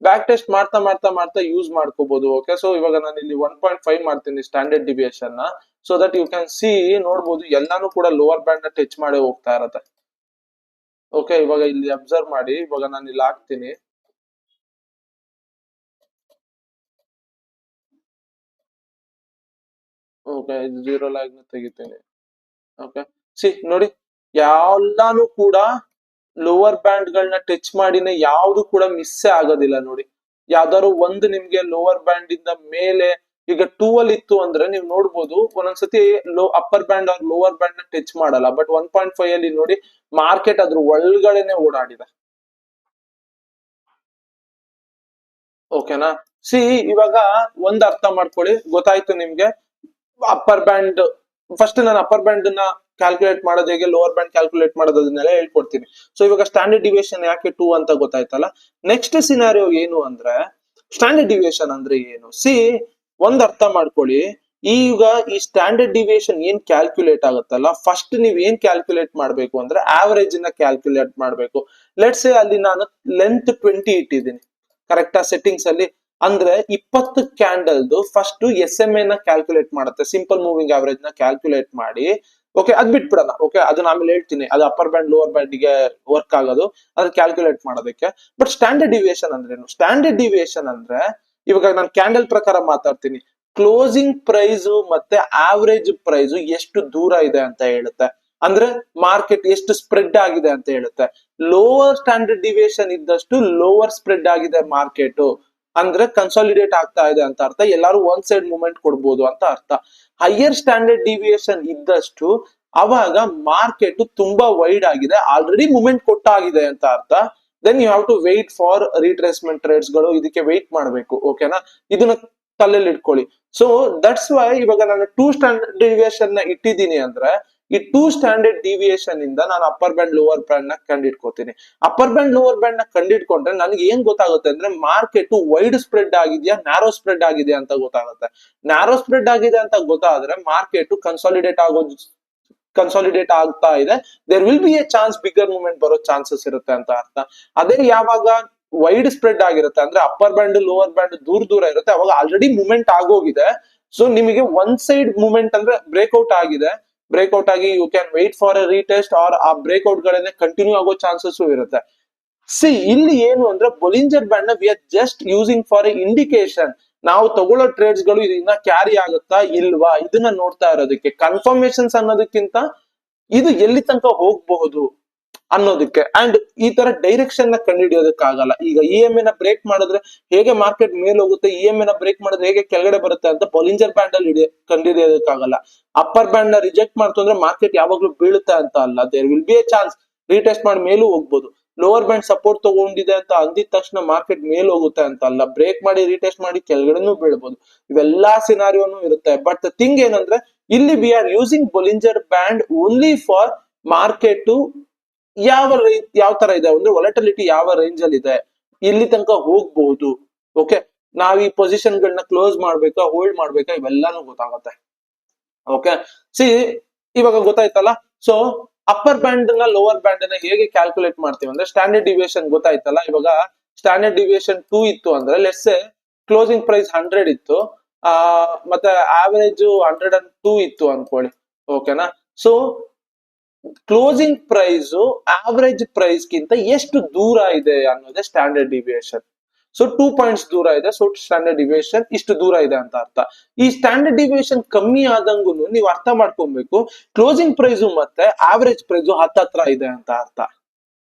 ಬ್ಯಾಕ್ ಟೆಸ್ಟ್ ಮಾಡ್ತಾ ಮಾಡ್ತಾ ಮಾಡ್ತಾ ಯೂಸ್ ಮಾಡ್ಕೋಬಹುದು. ಓಕೆ, ಸೊ ಇವಾಗ ನಾನು ಇಲ್ಲಿ 1.5 ಮಾಡ್ತೀನಿ ಸ್ಟ್ಯಾಂಡರ್ಡ್ ಡಿವಿಯೇಷನ್ ನ. So that you can see, ನೋಡ್ಬೋದು ಎಲ್ಲಾನು ಕೂಡ ಲೋವರ್ ಬ್ಯಾಂಡ್ ನ ಟಚ್ ಮಾಡಿ ಹೋಗ್ತಾ ಇರತ್ತೆ. ಓಕೆ, ಇವಾಗ ಇಲ್ಲಿ ಅಬ್ಸರ್ವ್ ಮಾಡಿ, ಇವಾಗ ನಾನು ಇಲ್ಲಿ ಹಾಕ್ತೀನಿ. ಓಕೆ, 0 ಲ್ಯಾಗ್ ನ ತೆಗಿತೀನಿ. ಓಕೆ, ನೋಡಿ ಎಲ್ಲಾನು ಕೂಡ ಲೋವರ್ ಬ್ಯಾಂಡ್ ಗಳನ್ನ ಟಚ್ ಮಾಡಿನೇ ಯಾವ್ದು ಕೂಡ ಮಿಸ್ ಆಗೋದಿಲ್ಲ ನೋಡಿ. ಯಾವ್ದಾದ್ರು ಒಂದು ನಿಮ್ಗೆ ಲೋವರ್ ಬ್ಯಾಂಡ್ ಇಂದ ಮೇಲೆ ಈಗ 2 ಅಲ್ಲಿ ಇತ್ತು ಅಂದ್ರೆ ನೀವು ನೋಡ್ಬೋದು ಒಂದೊಂದ್ಸತಿ upper band or lower band ನ ಟಚ್ ಮಾಡಲ್ಲ. ಬಟ್ 1.5 ಅಲ್ಲಿ ನೋಡಿ ಮಾರ್ಕೆಟ್ ಅದ್ರ ಒಳಗಡೆನೆ ಓಡಾಡಿದೆ. ಓಕೆನಾ. ಸಿ ಇವಾಗ ಒಂದ್ ಅರ್ಥ ಮಾಡ್ಕೊಳ್ಳಿ, ಗೊತ್ತಾಯ್ತು ನಿಮ್ಗೆ ಅಪ್ಪರ್ ಬ್ಯಾಂಡ್. ಫಸ್ಟ್ ನಾನು ಅಪ್ಪರ್ ಬ್ಯಾಂಡ್ ನ ಕ್ಯಾಲ್ಕುಲೇಟ್ ಮಾಡೋದು ಹೇಗೆ, ಲೋವರ್ ಬ್ಯಾಂಡ್ ಕ್ಯಾಲ್ಕುಲೇಟ್ ಮಾಡೋದು ಅದನ್ನೆಲ್ಲ ಹೇಳ್ಕೊಡ್ತೀನಿ. ಸೊ ಇವಾಗ ಸ್ಟ್ಯಾಂಡರ್ಡ್ ಡಿವಿಯೇಷನ್ ಯಾಕೆ 2 ಅಂತ ಗೊತ್ತಾಯ್ತಲ್ಲ. ನೆಕ್ಸ್ಟ್ ಸಿನಾರಿಯೋ ಏನು ಅಂದ್ರೆ ಸ್ಟ್ಯಾಂಡರ್ಡ್ ಡಿವಿಯೇಷನ್ ಅಂದ್ರೆ ಏನು. ಸಿ ಒಂದ್ ಅರ್ಥ ಮಾಡ್ಕೊಳ್ಳಿ, ಈಗ ಈ ಸ್ಟ್ಯಾಂಡರ್ಡ್ ಡಿವಿಯೇಷನ್ ಏನ್ ಕ್ಯಾಲ್ಕುಲೇಟ್ ಆಗುತ್ತಲ್ಲ, ಫಸ್ಟ್ ನೀವ್ ಏನ್ ಕ್ಯಾಲ್ಕುಲೇಟ್ ಮಾಡ್ಬೇಕು ಅಂದ್ರೆ ಆವರೇಜ್ ನ ಕ್ಯಾಲ್ಕುಲೇಟ್ ಮಾಡ್ಬೇಕು. ಲೆಟ್ಸ್ ಸೇ ಅಲ್ಲಿ ನಾನು ಲೆಂತ್ 20 ಇಟ್ಟಿದ್ದೀನಿ ಕರೆಕ್ಟಾ ಸೆಟ್ಟಿಂಗ್ಸ್ ಅಲ್ಲಿ. ಅಂದ್ರೆ 20 ಕ್ಯಾಂಡಲ್ದು ಫಸ್ಟ್ SMA ನ ಕ್ಯಾಲ್ಕುಲೇಟ್ ಮಾಡುತ್ತೆ, ಸಿಂಪಲ್ ಮೂವಿಂಗ್ ಆವರೇಜ್ ನ ಕ್ಯಾಲ್ಕುಲೇಟ್ ಮಾಡಿ. ಓಕೆ ಅದ್ ಬಿಟ್ಬಿಡೋಣ, ಓಕೆ ಅದನ್ನ ಆಮೇಲೆ ಹೇಳ್ತೀನಿ, ಅದು ಅಪ್ಪರ್ ಬ್ಯಾಂಡ್ ಲೋವರ್ ಬ್ಯಾಂಡ್ ಗೆ ವರ್ಕ್ ಆಗೋದು ಅದ್ ಕ್ಯಾಲ್ಕುಲೇಟ್ ಮಾಡೋದಕ್ಕೆ. ಬಟ್ ಸ್ಟ್ಯಾಂಡರ್ಡ್ ಡಿವಿಯೇಷನ್ ಅಂದ್ರೆ ಏನು. ಸ್ಟ್ಯಾಂಡರ್ಡ್ ಡಿವಿಯೇಷನ್ ಅಂದ್ರೆ ಇವಾಗ ನಾನು ಕ್ಯಾಂಡಲ್ ಪ್ರಕಾರ ಮಾತಾಡ್ತೀನಿ, ಕ್ಲೋಸಿಂಗ್ ಪ್ರೈಸ್ ಮತ್ತೆ ಆವರೇಜ್ ಪ್ರೈಸ್ ಎಷ್ಟು ದೂರ ಇದೆ ಅಂತ ಹೇಳುತ್ತೆ. ಅಂದ್ರೆ ಮಾರ್ಕೆಟ್ ಎಷ್ಟು ಸ್ಪ್ರೆಡ್ ಆಗಿದೆ ಅಂತ ಹೇಳುತ್ತೆ. ಲೋವರ್ ಸ್ಟ್ಯಾಂಡರ್ಡ್ ಡಿವಿಯೇಷನ್ ಇದ್ದಷ್ಟು ಲೋವರ್ ಸ್ಪ್ರೆಡ್ ಆಗಿದೆ ಮಾರ್ಕೆಟ್, ಅಂದ್ರೆ ಕನ್ಸಾಲಿಡೇಟ್ ಆಗ್ತಾ ಇದೆ ಅಂತ ಅರ್ಥ, ಎಲ್ಲಾರು ಒನ್ ಸೈಡ್ ಮೂವ್ಮೆಂಟ್ ಕೊಡ್ಬೋದು ಅಂತ ಅರ್ಥ. ಹೈಯರ್ ಸ್ಟ್ಯಾಂಡರ್ಡ್ ಡಿವಿಯೇಷನ್ ಇದ್ದಷ್ಟು ಅವಾಗ ಮಾರ್ಕೆಟ್ ತುಂಬಾ ವೈಡ್ ಆಗಿದೆ, ಆಲ್ರೆಡಿ ಮೂವ್ಮೆಂಟ್ ಕೊಟ್ಟಾಗಿದೆ ಅಂತ ಅರ್ಥ. Then you have to wait for retracement trades ಗಳು, ಇದಕ್ಕೆ ವೇಟ್ ಮಾಡಬೇಕು. ಓಕೆನಾ, ಇದನ್ನ ತಲೆಯಲ್ಲಿ ಇಟ್ಕೊಳ್ಳಿ. ಸೊ ದಟ್ಸ್ ವೈ ಇವಾಗ ನಾನು 2 ಸ್ಟ್ಯಾಂಡರ್ಡ್ ಡಿವಿಯೇಷನ್ ನ ಇಟ್ಟಿದ್ದೀನಿ ಅಂದ್ರೆ ಈ 2 ಸ್ಟ್ಯಾಂಡರ್ಡ್ ಡಿವಿಯೇಷನ್ ಇಂದ ನಾನು ಅಪ್ಪರ್ ಬ್ಯಾಂಡ್ ಲೋವರ್ ಬ್ಯಾಂಡ್ ನ ಕಂಡಿಡ್ಕೋತೀನಿ. ಅಪ್ಪರ್ ಬ್ಯಾಂಡ್ ಲೋವರ್ ಬ್ಯಾಂಡ್ ನ ಕಂಡಿಡ್ಕೊಂಡ್ರೆ ನನಗೆ ಏನ್ ಗೊತ್ತಾಗುತ್ತೆ ಅಂದ್ರೆ ಮಾರ್ಕೆಟ್ ವೈಡ್ ಸ್ಪ್ರೆಡ್ ಆಗಿದೆಯಾ ನ್ಯಾರೋ ಸ್ಪ್ರೆಡ್ ಆಗಿದೆ ಅಂತ ಗೊತ್ತಾಗುತ್ತೆ. ನ್ಯಾರೋ ಸ್ಪ್ರೆಡ್ ಆಗಿದೆ ಅಂತ ಗೊತ್ತಾದ್ರೆ ಮಾರ್ಕೆಟ್ ಕನ್ಸಾಲಿಡೇಟ್ ಆಗ್ತಾ ಇದೆ, there will be a chance bigger movement ಬರೋ ಚಾನ್ಸಸ್ ಇರುತ್ತೆ ಅಂತ ಅರ್ಥ. ಅದೇ ಯಾವಾಗ ವೈಡ್ ಸ್ಪ್ರೆಡ್ ಆಗಿರುತ್ತೆ ಅಂದ್ರೆ ಅಪ್ಪರ್ ಬ್ಯಾಂಡ್ ಲೋವರ್ ಬ್ಯಾಂಡ್ ದೂರ ಇರುತ್ತೆ, ಅವಾಗ ಆಲ್ರೆಡಿ ಮೂವ್ಮೆಂಟ್ ಆಗೋಗಿದೆ. ಸೊ ನಿಮಗೆ ಒನ್ ಸೈಡ್ ಮೂವ್ಮೆಂಟ್ ಅಂದ್ರೆ ಬ್ರೇಕ್ಔಟ್ ಆಗಿದೆ, ಬ್ರೇಕ್ಔಟ್ ಆಗಿ you can wait for a retest or ಆ ಬ್ರೇಕ್ಔಟ್ ಗಳನ್ನೇ ಕಂಟಿನ್ಯೂ ಆಗೋ ಚಾನ್ಸಸ್ ಇರುತ್ತೆ. ಸಿ ಇಲ್ಲಿ ಏನು ಅಂದ್ರೆ ಬೊಲಿಂಜರ್ ಬ್ಯಾಂಡ್ ನ we are just using for a indication. ನಾವು ತಗೊಳ್ಳೋ ಟ್ರೇಡ್ಸ್ ಗಳು ಇದನ್ನ ಕ್ಯಾರಿ ಆಗುತ್ತಾ ಇಲ್ವಾ ಇದನ್ನ ನೋಡ್ತಾ ಇರೋದಕ್ಕೆ, ಕನ್ಫರ್ಮೇಶನ್ಸ್ ಅನ್ನೋದಕ್ಕಿಂತ ಇದು ಎಲ್ಲಿ ತನಕ ಹೋಗಬಹುದು ಅನ್ನೋದಕ್ಕೆ. ಅಂಡ್ ಈ ತರ ಡೈರೆಕ್ಷನ್ ನ ಕಂಡುಹಿಡಿಯೋದಕ್ಕಾಗಲ್ಲ. ಈಗ EMA ನ ಬ್ರೇಕ್ ಮಾಡಿದ್ರೆ ಹೇಗೆ ಮಾರ್ಕೆಟ್ ಮೇಲೆ ಹೋಗುತ್ತೆ, EMA ನ ಬ್ರೇಕ್ ಮಾಡಿದ್ರೆ ಹೇಗೆ ಕೆಳಗಡೆ ಬರುತ್ತೆ ಅಂತ ಬೊಲಿಂಜರ್ ಬ್ಯಾಂಡ್ ಅಲ್ಲಿ ಕಂಡುಹಿಡಿಯೋದಕ್ಕಾಗಲ್ಲ. ಅಪ್ಪರ್ ಬ್ಯಾಂಡ್ ನ ರಿಜೆಕ್ಟ್ ಮಾಡ್ತು ಅಂದ್ರೆ ಮಾರ್ಕೆಟ್ ಯಾವಾಗ್ಲೂ ಬೀಳುತ್ತೆ ಅಂತ ಅಲ್ಲ, there will be a chance retest ಮಾಡಿ ಮೇಲೂ ಹೋಗ್ಬೋದು. ಲೋವರ್ ಬ್ಯಾಂಡ್ ಸಪೋರ್ಟ್ ತಗೊಂಡಿದೆ ಅಂತ ಅಂದಿದ ತಕ್ಷಣ ಮಾರ್ಕೆಟ್ ಮೇಲ್ ಹೋಗುತ್ತೆ ಅಂತ ಅಲ್ಲ, ಬ್ರೇಕ್ ಮಾಡಿ ರೀಟೆಸ್ಟ್ ಮಾಡಿ ಕೆಳಗಡೆನೂ ಬೀಳ್ಬೋದು. ಇವೆಲ್ಲಾ ಸಿನಾರಿಯೋನು ಇರುತ್ತೆ. ಬಟ್ ಥಿಂಗ್ ಏನಂದ್ರೆ ಇಲ್ಲಿ we are using Bollinger band only for market ಯಾವ ತರ ಇದೆ ಅಂದ್ರೆ ವಾಲಟಿಲಿಟಿ ಯಾವ ರೇಂಜ್ ಅಲ್ಲಿ ಇದೆ, ಇಲ್ಲಿ ತನಕ ಹೋಗ್ಬಹುದು. ಓಕೆ, ನಾವ್ ಈ ಪೊಸಿಷನ್ ಗಳನ್ನ ಕ್ಲೋಸ್ ಮಾಡ್ಬೇಕಾ ಹೋಲ್ಡ್ ಮಾಡ್ಬೇಕಾ ಇವೆಲ್ಲಾನು ಗೊತ್ತಾಗುತ್ತೆ. ಓಕೆ, ಸಿ ಇವಾಗ ಗೊತ್ತಾಯ್ತಲ್ಲ. ಸೊ ಅಪ್ಪರ್ ಬ್ಯಾಂಡ್ ನ ಲೋವರ್ ಬ್ಯಾಂಡ್ ನ ಹೇಗೆ ಕ್ಯಾಲ್ಕುಲೇಟ್ ಮಾಡ್ತೀವಿ ಅಂದ್ರೆ ಸ್ಟ್ಯಾಂಡರ್ಡ್ ಡಿವಿಯೇಷನ್ ಗೊತ್ತಾಯ್ತಲ್ಲ. ಇವಾಗ ಸ್ಟ್ಯಾಂಡರ್ಡ್ ಡಿವಿಯೇಷನ್ 2 ಇತ್ತು ಅಂದ್ರೆ ಲೆಟ್ಸ್ ಸೇ ಕ್ಲೋಸಿಂಗ್ ಪ್ರೈಸ್ 100 ಇತ್ತು, ಮತ್ತೆ ಆವರೇಜ್ 102 ಇತ್ತು ಅನ್ಕೊಳ್ಳಿ. ಓಕೆನಾ. So closing price average price ಗಿಂತ ಎಷ್ಟು ದೂರ ಇದೆ ಅನ್ನೋದೇ ಸ್ಟ್ಯಾಂಡರ್ಡ್ ಡಿವಿಯೇಷನ್. ಸೊ 2 ಪಾಯಿಂಟ್ಸ್ ದೂರ ಇದೆ, ಸೊ ಸ್ಟ್ಯಾಂಡರ್ಡ್ ಡಿವಿಯೇಷನ್ ಇಷ್ಟು ದೂರ ಇದೆ ಅಂತ ಅರ್ಥ. ಈ ಸ್ಟ್ಯಾಂಡರ್ಡ್ ಡಿವಿಯೇಷನ್ ಕಮ್ಮಿ ಆದಂಗೂ ನೀವು ಅರ್ಥ ಮಾಡ್ಕೊಬೇಕು ಕ್ಲೋಸಿಂಗ್ ಪ್ರೈಸ್ ಮತ್ತೆ ಆವರೇಜ್ ಪ್ರೈಸ್ ಹತ್ತತ್ರ ಇದೆ ಅಂತ ಅರ್ಥ.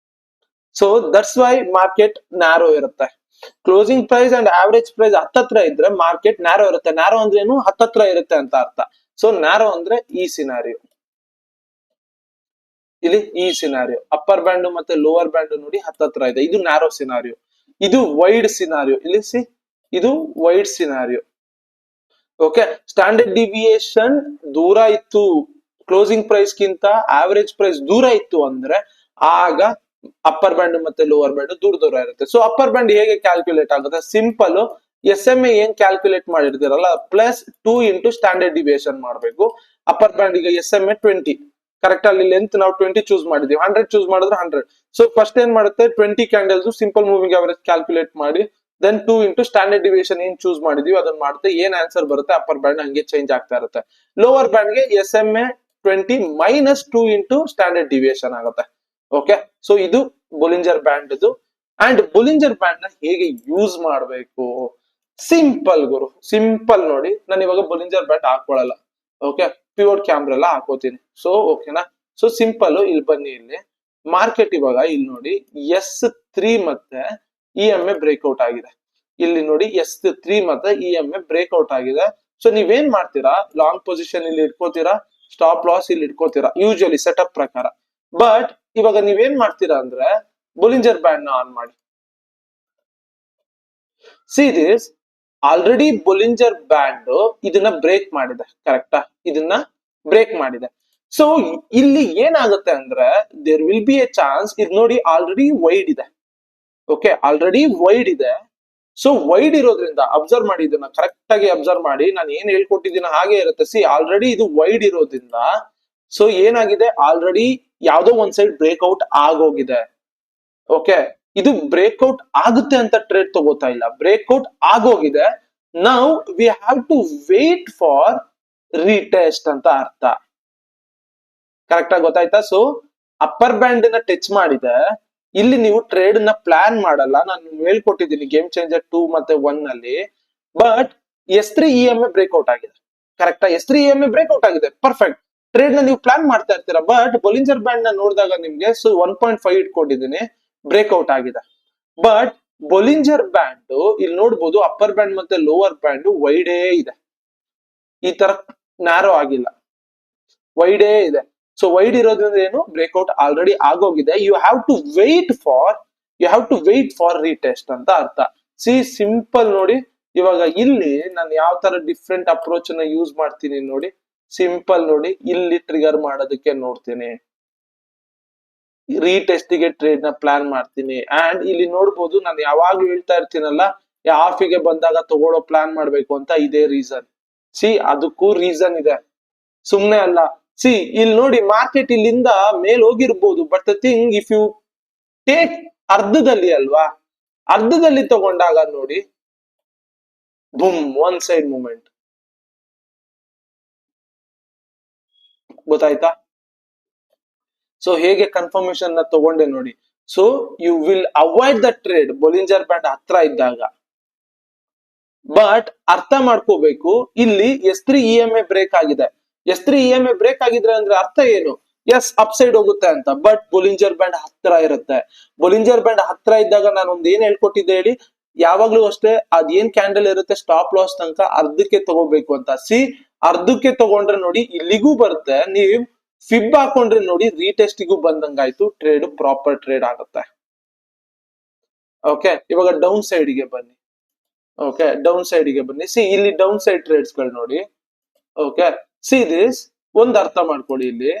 So that's why market narrow ಇರುತ್ತೆ. Closing price and average price ಹತ್ತತ್ರ ಇದ್ರೆ ಮಾರ್ಕೆಟ್ ನ್ಯಾರೋ ಇರುತ್ತೆ. ನ್ಯಾರೋ ಅಂದ್ರೆ ಏನು, ಹತ್ತತ್ರ ಇರುತ್ತೆ ಅಂತ ಅರ್ಥ. ಸೊ ನ್ಯಾರೋ ಅಂದ್ರೆ ಈ ಸಿನಾರಿಯೋ, ಇಲ್ಲಿ ಈ ಸಿನಾರಿಯೋ ಅಪ್ಪರ್ ಬ್ಯಾಂಡ್ ಮತ್ತೆ ಲೋವರ್ ಬ್ಯಾಂಡ್ ನೋಡಿ ಹತ್ತತ್ರ ಇದೆ, ಇದು ನ್ಯಾರೋ ಸಿನಾರಿಯೋ. ಇದು ವೈಡ್ ಸಿನಾರಿಯೋ, ಇಲ್ಲಿ ಸಿ ಇದು wide scenario. Okay, standard deviation ದೂರ ಇತ್ತು ಕ್ಲೋಸಿಂಗ್ ಪ್ರೈಸ್ ಗಿಂತ ಆವರೇಜ್ ಪ್ರೈಸ್ ದೂರ ಇತ್ತು ಅಂದ್ರೆ ಆಗ ಅಪ್ಪರ್ ಬ್ಯಾಂಡ್ ಮತ್ತೆ ಲೋವರ್ ಬ್ಯಾಂಡ್ ದೂರ ಇರುತ್ತೆ. ಸೊ ಅಪ್ಪರ್ ಬ್ಯಾಂಡ್ ಹೇಗೆ ಕ್ಯಾಲ್ಕುಲೇಟ್ ಆಗುತ್ತೆ, ಸಿಂಪಲ್ SMA ಏನ್ ಕ್ಯಾಲ್ಕುಲೇಟ್ ಮಾಡಿರ್ತೀರಲ್ಲ ಪ್ಲಸ್ 2 ಇಂಟು ಸ್ಟ್ಯಾಂಡರ್ಡ್ ಡಿವಿಯೇಷನ್ ಮಾಡ್ಬೇಕು. ಅಪ್ಪರ್ ಬ್ಯಾಂಡ್ ಈಗ SMA 20 ಕರೆಕ್ಟ್, ಅಲ್ಲಿ ಲೆಂತ್ ನಾವು 20 ಚೂಸ್ ಮಾಡಿದೀವಿ, 100 ಚೂಸ್ ಮಾಡಿದ್ರೆ 100. ಸೊ ಫಸ್ಟ್ ಏನ್ ಮಾಡುತ್ತೆ 20 candles simple moving average calculate ಮಾಡಿ ದೆನ್ 2 ಇಂಟು ಸ್ಟ್ಯಾಂಡರ್ಡ್ ಡಿವಿಯೇಷನ್ ಏನ್ ಚೂಸ್ ಮಾಡಿದೀವಿ ಅದನ್ನ ಮಾಡುತ್ತೆ, ಏನ್ ಆನ್ಸರ್ ಬರುತ್ತೆ ಅಪ್ಪರ್ ಬ್ಯಾಂಡ್ ಹಂಗೆ ಚೇಂಜ್ ಆಗ್ತಾ ಇರುತ್ತೆ. ಲೋವರ್ ಬ್ಯಾಂಡ್ ಗೆ SMA 20 minus 2 into standard deviation ಆಗುತ್ತೆ. ಓಕೆ, ಸೊ ಇದು ಬೊಲಿಂಜರ್ ಬ್ಯಾಂಡ್. ಅಂಡ್ ಬೊಲಿಂಜರ್ ಬ್ಯಾಂಡ್ ನ ಹೇಗೆ ಯೂಸ್ ಮಾಡಬೇಕು, ಸಿಂಪಲ್ ಗುರು, ಸಿಂಪಲ್ ನೋಡಿ. ನಾನು ಇವಾಗ ಬೊಲಿಂಜರ್ ಬ್ಯಾಂಡ್ ಹಾಕೊಳ್ಳಲ್ಲ, ಓಕೆ, ಪಿವೋಟ್ ಕ್ಯಾಮ್ರಾ ಎಲ್ಲ ಹಾಕೋತೀನಿ. ಸೊ ಓಕೆನಾ. ಸೊ ಸಿಂಪಲ್ ಇಲ್ಲಿ ಬನ್ನಿ, ಇಲ್ಲಿ ಮಾರ್ಕೆಟ್ ಇವಾಗ ಇಲ್ಲಿ ನೋಡಿ S3 ಮತ್ತೆ EMA ಬ್ರೇಕ್ಔಟ್ ಆಗಿದೆ. ಇಲ್ಲಿ ನೋಡಿ S3 ಮತ್ತೆ EMA ಬ್ರೇಕ್ಔಟ್ ಆಗಿದೆ. ಸೊ ನೀವೇನ್ ಮಾಡ್ತೀರಾ, ಲಾಂಗ್ ಪೊಸಿಷನ್ ಇಲ್ಲಿ ಇಟ್ಕೋತೀರಾ, ಸ್ಟಾಪ್ ಲಾಸ್ ಇಲ್ಲಿ ಇಟ್ಕೋತೀರಾ ಯೂಶಲಿ ಸೆಟಪ್ ಪ್ರಕಾರ. ಬಟ್ ಇವಾಗ ನೀವೇನ್ ಮಾಡ್ತೀರಾ ಅಂದ್ರೆ ಬೊಲಿಂಜರ್ ಬ್ಯಾಂಡ್ ನ ಆನ್ ಮಾಡಿ. See this, already Bollinger band ಇದನ್ನ ಬ್ರೇಕ್ ಮಾಡಿದೆ, ಕರೆಕ್ಟಾ? ಇದನ್ನ ಬ್ರೇಕ್ ಮಾಡಿದೆ. ಸೊ ಇಲ್ಲಿ ಏನಾಗುತ್ತೆ ಅಂದ್ರೆ there will be a chance, ಇದು ನೋಡಿ ಆಲ್ರೆಡಿ ವೈಡ್ ಇದೆ. ಓಕೆ, ಆಲ್ರೆಡಿ ವೈಡ್ ಇದೆ. ಸೊ ವೈಡ್ ಇರೋದ್ರಿಂದ ಅಬ್ಸರ್ವ್ ಮಾಡಿ, ಇದನ್ನ ಕರೆಕ್ಟ್ ಆಗಿ ಅಬ್ಸರ್ವ್ ಮಾಡಿ, ನಾನು ಏನ್ ಹೇಳ್ಕೊಟ್ಟಿದ್ದೀನಿ ಹಾಗೆ ಇರುತ್ತೆ. ಸಿ ಆಲ್ರೆಡಿ ಇದು ವೈಡ್ ಇರೋದ್ರಿಂದ ಸೊ ಏನಾಗಿದೆ, ಆಲ್ರೆಡಿ ಯಾವ್ದೋ ಒಂದ್ ಸೈಡ್ ಬ್ರೇಕ್ಔಟ್ ಆಗೋಗಿದೆ. ಓಕೆ, ಇದು ಬ್ರೇಕ್ಔಟ್ ಆಗುತ್ತೆ ಅಂತ ಟ್ರೇಡ್ ತಗೋತಾ ಇಲ್ಲ, ಬ್ರೇಕ್ಔಟ್ ಆಗೋಗಿದೆ. Now we have to wait for retest ಅಂತ ಅರ್ಥ. ಕರೆಕ್ಟ್ ಆಗಿ ಗೊತ್ತಾಯ್ತಾ? ಸೊ ಅಪ್ಪರ್ ಬ್ಯಾಂಡ್ ನ ಟಚ್ ಮಾಡಿದೆ, ಇಲ್ಲಿ ನೀವು ಟ್ರೇಡ್ ನ ಪ್ಲಾನ್ ಮಾಡಲ್ಲ, ನಾನು ಹೇಳ್ಕೊಟ್ಟಿದ್ದೀನಿ ಗೇಮ್ ಚೇಂಜರ್ 2 ಮತ್ತೆ 1 ನಲ್ಲಿ. ಬಟ್ S3 EMA ಬ್ರೇಕ್ಔಟ್ ಆಗಿದೆ, ಕರೆಕ್ಟಾ? S3 EMA ಬ್ರೇಕ್ಔಟ್ ಆಗಿದೆ, ಪರ್ಫೆಕ್ಟ್. ಟ್ರೇಡ್ ನ ನೀವು ಪ್ಲಾನ್ ಮಾಡ್ತಾ ಇರ್ತೀರಾ. ಬಟ್ ಬೊಲಿಂಜರ್ ಬ್ಯಾಂಡ್ ನ ನೋಡಿದಾಗ ನಿಮ್ಗೆ ಸೊ 1.5 ಇಟ್ಕೊಂಡಿದ್ದೀನಿ, ಬ್ರೇಕ್ಔಟ್ ಆಗಿದೆ. ಬಟ್ ಬೊಲಿಂಜರ್ ಬ್ಯಾಂಡ್ ಇಲ್ಲಿ ನೋಡ್ಬೋದು, ಅಪ್ಪರ್ ಬ್ಯಾಂಡ್ ಮತ್ತೆ ಲೋವರ್ ಬ್ಯಾಂಡ್ ವೈಡೇ ಇದೆ, ಈ ತರ ನ್ಯಾರೋ ಆಗಿಲ್ಲ, ವೈಡೇ ಇದೆ. ಸೊ ವೈಡ್ ಇರೋದ್ರಿಂದ ಏನು, ಬ್ರೇಕ್ಔಟ್ ಆಲ್ರೆಡಿ ಆಗೋಗಿದೆ. You have to wait for retest ಅಂತ ಅರ್ಥ. ಸಿ ಸಿಂಪಲ್ ನೋಡಿ, ಇವಾಗ ಇಲ್ಲಿ ನಾನು ಯಾವ ತರ ಡಿಫ್ರೆಂಟ್ ಅಪ್ರೋಚ್ ನ ಯೂಸ್ ಮಾಡ್ತೀನಿ ನೋಡಿ. ಸಿಂಪಲ್ ನೋಡಿ, ಇಲ್ಲಿ ಟ್ರಿಗರ್ ಮಾಡೋದಕ್ಕೆ ನೋಡ್ತೀನಿ, ರೀಟೆಸ್ಟ್ ಗೆ ಟ್ರೇಡ್ ನ ಪ್ಲಾನ್ ಮಾಡ್ತೀನಿ. ಅಂಡ್ ಇಲ್ಲಿ ನೋಡ್ಬೋದು, ನಾನು ಯಾವಾಗ್ಲೂ ಹೇಳ್ತಾ ಇರ್ತೀನಲ್ಲ, ಹಾಫಿಗೆ ಬಂದಾಗ ತಗೊಳ್ಳೋ ಪ್ಲಾನ್ ಮಾಡ್ಬೇಕು ಅಂತ, ಇದೇ ರೀಸನ್. ಸಿ ಅದಕ್ಕೂ ರೀಸನ್ ಇದೆ, ಸುಮ್ನೆ ಅಲ್ಲ. ಸಿ ಇಲ್ಲಿ ನೋಡಿ, ಮಾರ್ಕೆಟ್ ಇಲ್ಲಿಂದ ಮೇಲ್ ಹೋಗಿರ್ಬೋದು, but the thing if you take ಅರ್ಧದಲ್ಲಿ ಅಲ್ವಾ, ಅರ್ಧದಲ್ಲಿ ತಗೊಂಡಾಗ ನೋಡಿ ಬುಮ್, ಒನ್ ಸೈಡ್ ಮೂವ್ಮೆಂಟ್. ಗೊತ್ತಾಯ್ತಾ? ಸೊ ಹೇಗೆ ಕನ್ಫರ್ಮೇಶನ್ ನ ತಗೊಂಡೆ ನೋಡಿ. So you will avoid the trade Bollinger band ಹತ್ರ ಇದ್ದಾಗ. ಬಟ್ ಅರ್ಥ ಮಾಡ್ಕೋಬೇಕು, ಇಲ್ಲಿ S3 EMA ಬ್ರೇಕ್ ಆಗಿದೆ. S3 EMA ಬ್ರೇಕ್ ಆಗಿದ್ರೆ ಅಂದ್ರೆ ಅರ್ಥ ಏನು, ಎಸ್ ಅಪ್ ಸೈಡ್ ಹೋಗುತ್ತೆ ಅಂತ. ಬಟ್ ಬೊಲಿಂಜರ್ ಬ್ಯಾಂಡ್ ಹತ್ರ ಇರುತ್ತೆ. ಬೊಲಿಂಜರ್ ಬ್ಯಾಂಡ್ ಹತ್ರ ಇದ್ದಾಗ ನಾನು ಒಂದ್ ಏನ್ ಹೇಳ್ಕೊಟ್ಟಿದ್ದೆ ಹೇಳಿ, ಯಾವಾಗ್ಲೂ ಅಷ್ಟೇ ಅದೇನ್ ಕ್ಯಾಂಡಲ್ ಇರುತ್ತೆ ಸ್ಟಾಪ್ ಲಾಸ್ ತನಕ ಅರ್ಧಕ್ಕೆ ತಗೋಬೇಕು ಅಂತ. ಸಿ ಅರ್ಧಕ್ಕೆ ತಗೊಂಡ್ರೆ ನೋಡಿ ಇಲ್ಲಿಗೂ ಬರುತ್ತೆ, ನೀವು ಫಿಬ್ ಹಾಕೊಂಡ್ರೆ ನೋಡಿ ರೀಟೆಸ್ಟಿಗೂ ಬಂದಂಗಾಯ್ತು, ಟ್ರೇಡ್ ಪ್ರಾಪರ್ ಟ್ರೇಡ್ ಆಗುತ್ತೆ. ಓಕೆ, ಇವಾಗ ಡೌನ್ ಸೈಡ್ ಗೆ ಬನ್ನಿ. ಓಕೆ, ಡೌನ್ ಸೈಡ್ ಗೆ ಬನ್ನಿ. ಸಿ ಇಲ್ಲಿ ಡೌನ್ ಸೈಡ್ ಟ್ರೇಡ್ಸ್ ಗಳು ನೋಡಿ. ಓಕೆ, ಸಿ ದಿಸ್, ಒಂದ್ ಅರ್ಥ ಮಾಡ್ಕೊಳ್ಳಿ ಇಲ್ಲಿ,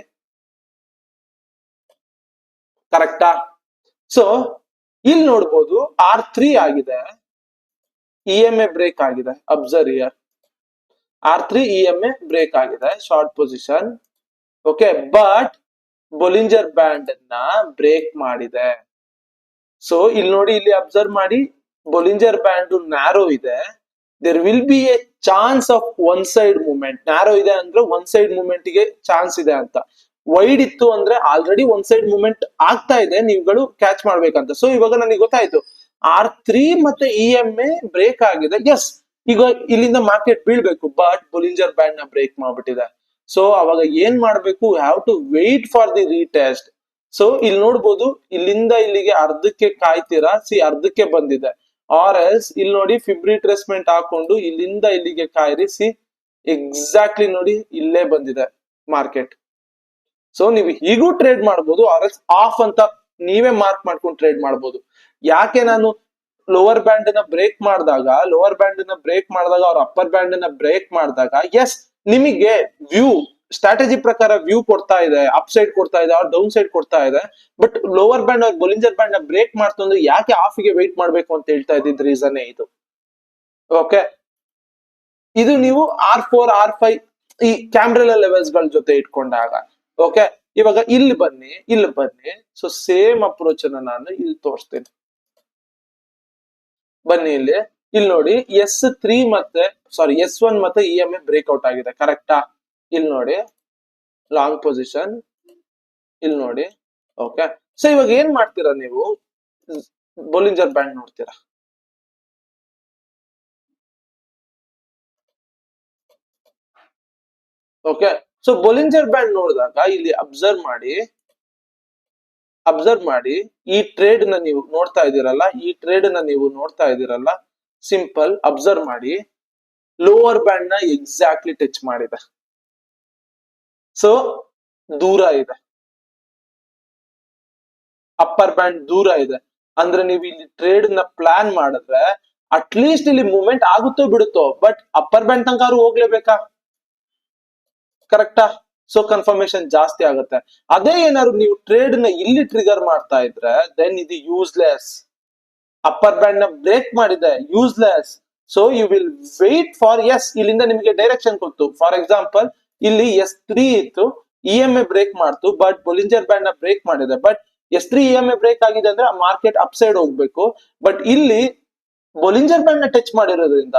ಕರೆಕ್ಟಾ? ಸೊ ಇಲ್ಲಿ ನೋಡ್ಬೋದು R3 ಆಗಿದೆ, EMA ಬ್ರೇಕ್ ಆಗಿದೆ. Observe here, R3 EMA break ಆಗಿದೆ, short position. Okay, but Bollinger band ಅನ್ನ ಬ್ರೇಕ್ ಮಾಡಿದೆ. ಸೊ ಇಲ್ಲಿ ನೋಡಿ, ಇಲ್ಲಿ ಅಬ್ಸರ್ವ್ ಮಾಡಿ, ಬೊಲಿಂಜರ್ ಬ್ಯಾಂಡ್ ನ್ಯಾರೋ ಇದೆ. There will be a chance of one side movement. Narrow ಇದೆ ಅಂದ್ರೆ ಒನ್ ಸೈಡ್ ಮೂವ್ಮೆಂಟ್ ಗೆ ಚಾನ್ಸ್ ಇದೆ ಅಂತ. ವೈಡ್ ಇತ್ತು ಅಂದ್ರೆ ಆಲ್ರೆಡಿ ಒನ್ ಸೈಡ್ ಮೂವ್ಮೆಂಟ್ ಆಗ್ತಾ ಇದೆ, ನೀವುಗಳು ಕ್ಯಾಚ್ ಮಾಡ್ಬೇಕಂತ. ಸೊ ಇವಾಗ ನನಗೆ ಗೊತ್ತಾಯ್ತು, R3 ಮತ್ತೆ EMA ಬ್ರೇಕ್ ಆಗಿದೆ. ಎಸ್, ಈಗ ಇಲ್ಲಿಂದ ಮಾರ್ಕೆಟ್ ಬೀಳ್ಬೇಕು, ಬಟ್ ಬೊಲಿಂಜರ್ ಬ್ಯಾಂಡ್ ನ ಬ್ರೇಕ್ ಮಾಡ್ಬಿಟ್ಟಿದೆ. ಸೊ ಅವಾಗ ಏನ್ ಮಾಡ್ಬೇಕು, have to wait for the retest. So ಇಲ್ಲಿ ನೋಡ್ಬೋದು, ಇಲ್ಲಿಂದ ಇಲ್ಲಿಗೆ ಅರ್ಧಕ್ಕೆ ಕಾಯ್ತೀರಾ. ಸಿ ಅರ್ಧಕ್ಕೆ ಬಂದಿದೆ. ಆರ್ ಎಲ್ಸ್ ಇಲ್ಲಿ ನೋಡಿ, ಫಿಬ್ ರಿಟ್ರೇಸ್ಮೆಂಟ್ ಹಾಕೊಂಡು ಇಲ್ಲಿಂದ ಇಲ್ಲಿಗೆ ಕಾಯಿರಿ. ಸಿ ಎಕ್ಸಾಕ್ಟ್ಲಿ ನೋಡಿ, ಇಲ್ಲೇ ಬಂದಿದೆ ಮಾರ್ಕೆಟ್. ಸೊ ನೀವು ಹೀಗೂ ಟ್ರೇಡ್ ಮಾಡ್ಬೋದು, ಆರ್ ಎಲ್ಸ್ ಆಫ್ ಅಂತ ನೀವೇ ಮಾರ್ಕ್ ಮಾಡ್ಕೊಂಡು ಟ್ರೇಡ್ ಮಾಡ್ಬೋದು. ಯಾಕೆ ನಾನು ಲೋವರ್ ಬ್ಯಾಂಡ್ ನ ಬ್ರೇಕ್ ಮಾಡಿದಾಗ ಅವ್ರ ಅಪ್ಪರ್ ಬ್ಯಾಂಡ್ ನ ಬ್ರೇಕ್ ಮಾಡಿದಾಗ, ಎಸ್ ನಿಮಗೆ ವ್ಯೂ ಸ್ಟ್ರಾಟಜಿ ಪ್ರಕಾರ ವ್ಯೂ ಕೊಡ್ತಾ ಇದೆ, ಅಪ್ ಸೈಡ್ ಕೊಡ್ತಾ ಇದೆ, ಅವ್ರ ಡೌನ್ ಸೈಡ್ ಕೊಡ್ತಾ ಇದೆ. ಬಟ್ ಲೋವರ್ ಬ್ಯಾಂಡ್ ಅವ್ರ ಬೊಲಿಂಜರ್ ಬ್ಯಾಂಡ್ ನ ಬ್ರೇಕ್ ಮಾಡ್ತು ಅಂದ್ರೆ ಯಾಕೆ ಆಫ್ ಗೆ ವೇಟ್ ಮಾಡ್ಬೇಕು ಅಂತ ಹೇಳ್ತಾ ಇದ್ದಿದ್ ರೀಸನ್ ಇದು. ಓಕೆ, ಇದು ನೀವು R4 R5 ಈ ಕ್ಯಾಮ್ರೆಲಾ ಲೆವೆಲ್ಸ್ ಗಳ ಜೊತೆ ಇಟ್ಕೊಂಡಾಗ. ಓಕೆ, ಇವಾಗ ಇಲ್ಲಿ ಬನ್ನಿ. ಸೊ ಸೇಮ್ ಅಪ್ರೋಚ್ ಅನ್ನ ನಾನು ಇಲ್ಲಿ ತೋರಿಸ್ತೇನೆ. ಬನ್ನಿ ಇಲ್ಲಿ ನೋಡಿ, S1 ಮತ್ತೆ EMA ಬ್ರೇಕ್ಔಟ್ ಆಗಿದೆ, ಕರೆಕ್ಟಾ? ಇಲ್ಲಿ ನೋಡಿ ಲಾಂಗ್ ಪೊಸಿಷನ್, ಇಲ್ಲಿ ನೋಡಿ. ಓಕೆ, ಸೊ ಇವಾಗ ಏನ್ ಮಾಡ್ತೀರಾ ನೀವು, ಬೊಲಿಂಜರ್ ಬ್ಯಾಂಡ್ ನೋಡ್ತೀರಾ. ಓಕೆ, ಸೊ ಬೊಲಿಂಜರ್ ಬ್ಯಾಂಡ್ ನೋಡಿದಾಗ ಇಲ್ಲಿ ಅಬ್ಸರ್ವ್ ಮಾಡಿ, ಈ ಟ್ರೇಡ್ ನ ನೀವು ನೋಡ್ತಾ ಇದ್ದೀರಲ್ಲ, ಸಿಂಪಲ್ ಅಬ್ಸರ್ವ್ ಮಾಡಿ, ಲೋವರ್ ಬ್ಯಾಂಡ್ ನ ಎಕ್ಸಾಕ್ಟ್ಲಿ ಟಚ್ ಮಾಡಿದೆ. ಸೊ ದೂರ ಇದೆ, ಅಪ್ಪರ್ ಬ್ಯಾಂಡ್ ದೂರ ಇದೆ. ಅಂದ್ರೆ ನೀವು ಇಲ್ಲಿ ಟ್ರೇಡ್ ನ ಪ್ಲಾನ್ ಮಾಡಿದ್ರೆ ಅಟ್ಲೀಸ್ಟ್ ಇಲ್ಲಿ ಮೂವ್ಮೆಂಟ್ ಆಗುತ್ತೋ ಬಿಡುತ್ತೋ, ಬಟ್ ಅಪ್ಪರ್ ಬ್ಯಾಂಡ್ ತನಕ ಹೋಗ್ಲೇಬೇಕಾ? ಕರೆಕ್ಟಾ? ಸೊ ಕನ್ಫರ್ಮೇಶನ್ ಜಾಸ್ತಿ ಆಗುತ್ತೆ. ಅದೇ ಏನಾದ್ರು ನೀವು ಟ್ರೇಡ್ ನ ಇಲ್ಲಿ ಟ್ರಿಗರ್ ಮಾಡ್ತಾ ಇದ್ರೆ ದೆನ್ ಇದು ಯೂಸ್ಲೆಸ್. ಅಪ್ಪರ್ ಬ್ಯಾಂಡ್ ನ ಬ್ರೇಕ್ ಮಾಡಿದೆ, useless. So you will wait for, yes ಇಲ್ಲಿಂದ ನಿಮಗೆ ಡೈರೆಕ್ಷನ್ ಕೊಟ್ಟು. ಫಾರ್ ಎಕ್ಸಾಂಪಲ್ ಇಲ್ಲಿ S3 ಇತ್ತು, EMA ಬ್ರೇಕ್ ಮಾಡ್ತು, ಬಟ್ ಬೊಲಿಂಜರ್ ಬ್ಯಾಂಡ್ ನ ಬ್ರೇಕ್ ಮಾಡಿದೆ. ಬಟ್ S3 EMA ಬ್ರೇಕ್ ಆಗಿದೆ ಅಂದ್ರೆ ಮಾರ್ಕೆಟ್ ಅಪ್ ಸೈಡ್ ಹೋಗ್ಬೇಕು. ಬಟ್ ಇಲ್ಲಿ ಬೊಲಿಂಜರ್ ಬ್ಯಾಂಡ್ ನ ಟಚ್ ಮಾಡಿರೋದ್ರಿಂದ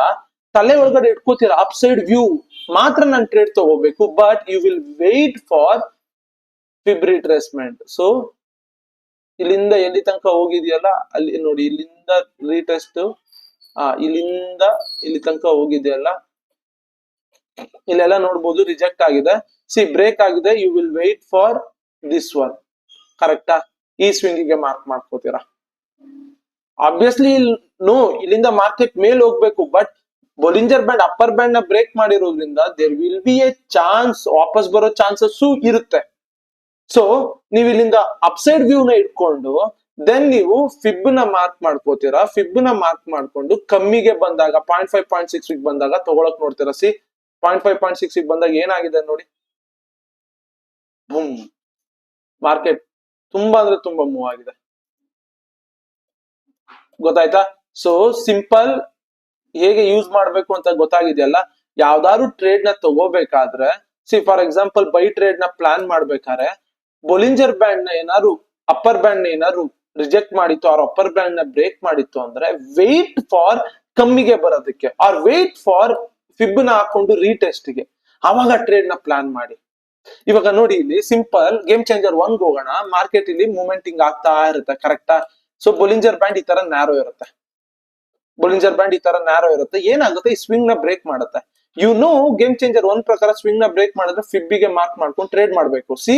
ತಲೆ ಒಳಗಡೆ ಇಟ್ಕೋತೀರಾ ಅಪ್ ಸೈಡ್ ವ್ಯೂ ಮಾತ್ರ ನಾನು ಟ್ರೇಡ್ ತಗೋಬೇಕು. But you will wait for fib retracement. So ಇಲ್ಲಿಂದ ಎಲ್ಲಿ ತನಕ ಹೋಗಿದೆಯಲ್ಲ ಅಲ್ಲಿ ನೋಡಿ, ಇಲ್ಲಿಂದ ರೀಟೆಸ್ಟ್, ಇಲ್ಲಿಂದ ಇಲ್ಲಿ ತನಕ ಹೋಗಿದೆಯಲ್ಲ, ಇಲ್ಲೆಲ್ಲ ನೋಡ್ಬೋದು ರಿಜೆಕ್ಟ್ ಆಗಿದೆ. ಸಿ ಬ್ರೇಕ್ ಆಗಿದೆ, you will wait for this one. ಕರೆಕ್ಟಾ? ಈ ಸ್ವಿಂಗಿಗೆ ಮಾರ್ಕ್ ಮಾಡ್ಕೋತೀರಾ. ಆಬ್ವಿಯಸ್ಲಿ ನೋ, ಇಲ್ಲಿಂದ ಮಾರ್ಕೆಟ್ ಮೇಲ್ ಹೋಗ್ಬೇಕು, but Bollinger band upper band ನ ಬ್ರೇಕ್ ಮಾಡಿರೋದ್ರಿಂದ there will be a chance ವಾಪಸ್ ಬರೋ ಚಾನ್ಸಸ್ ಇರುತ್ತೆ. ಸೊ ನೀವು ಇಲ್ಲಿಂದ ಅಪ್ಸೈಡ್ ವ್ಯೂ ನ ಇಟ್ಕೊಂಡು ದೆನ್ ನೀವು ಫಿಬ್ ನ ಮಾರ್ಕ್ ಮಾಡ್ಕೋತೀರಾ. ಫಿಬ್ ನ ಮಾರ್ಕ್ ಮಾಡ್ಕೊಂಡು ಕಮ್ಮಿಗೆ ಬಂದಾಗ 0.5 0.6 ಬಂದಾಗ ತಗೊಳಕ್ ನೋಡ್ತೀರಾ. ಸಿ 0.5 0.6 ಬಂದಾಗ ಏನಾಗಿದೆ ನೋಡಿ, ಬೂಮ್, ಮಾರ್ಕೆಟ್ ತುಂಬಾ ಅಂದ್ರೆ ತುಂಬಾ ಮೂವ್ ಆಗಿದೆ. ಗೊತ್ತಾಯ್ತಾ? ಸೊ ಸಿಂಪಲ್ ಹೇಗೆ ಯೂಸ್ ಮಾಡ್ಬೇಕು ಅಂತ ಗೊತ್ತಾಗಿದೆಯಲ್ಲ. ಯಾವ್ದಾದ್ರು ಟ್ರೇಡ್ ನ ತಗೋಬೇಕಾದ್ರೆ, C for example by trade ನ ಪ್ಲಾನ್ ಮಾಡ್ಬೇಕಾದ್ರೆ ಬೊಲಿಂಜರ್ ಬ್ಯಾಂಡ್ ನ ಏನಾದ್ರು ಅಪ್ಪರ್ ಬ್ಯಾಂಡ್ ನ ಏನಾದ್ರು ರಿಜೆಕ್ಟ್ ಮಾಡಿತ್ತು ಅವ್ರ ಅಪ್ಪರ್ ಬ್ಯಾಂಡ್ ನ ಬ್ರೇಕ್ ಮಾಡಿತ್ತು ಅಂದ್ರೆ ವೇಟ್ ಫಾರ್ ಕಮ್ಮಿಗೆ ಬರೋದಕ್ಕೆ, ಆರ್ ವೇಟ್ ಫಾರ್ ಫಿಬ್ ನ ಹಾಕೊಂಡು ರೀಟೆಸ್ಟ್ ಗೆ, ಅವಾಗ ಟ್ರೇಡ್ ನ ಪ್ಲಾನ್ ಮಾಡಿ. ಇವಾಗ ನೋಡಿ ಇಲ್ಲಿ ಸಿಂಪಲ್ ಗೇಮ್ ಚೇಂಜರ್ 1 ಹೋಗೋಣ. ಮಾರ್ಕೆಟ್ ಇಲ್ಲಿ ಮೂವ್ಮೆಂಟಿಂಗ್ ಆಗ್ತಾ ಇರುತ್ತೆ. ಕರೆಕ್ಟಾ? ಸೊ ಬೊಲಿಂಜರ್ ಬ್ಯಾಂಡ್ ಈ ತರ ನ್ಯಾರೋ ಇರುತ್ತೆ. ಬೊಲಿಂಜರ್ ಬ್ಯಾಂಡ್ ಈ ತರ ನ್ಯಾರೋ ಇರುತ್ತೆ. ಏನಾಗುತ್ತೆ, ಈ ಸ್ವಿಂಗ್ ನ ಬ್ರೇಕ್ ಮಾಡುತ್ತೆ. ಗೇಮ್ ಚೇಂಜರ್ 1 ಪ್ರಕಾರ ಸ್ವಿಂಗ್ ನ ಬ್ರೇಕ್ ಮಾಡಿದ್ರೆ ಫಿಬ್ಬಿಗೆ ಮಾರ್ಕ್ ಮಾಡ್ಕೊಂಡು ಟ್ರೇಡ್ ಮಾಡ್ಬೇಕು. ಸಿ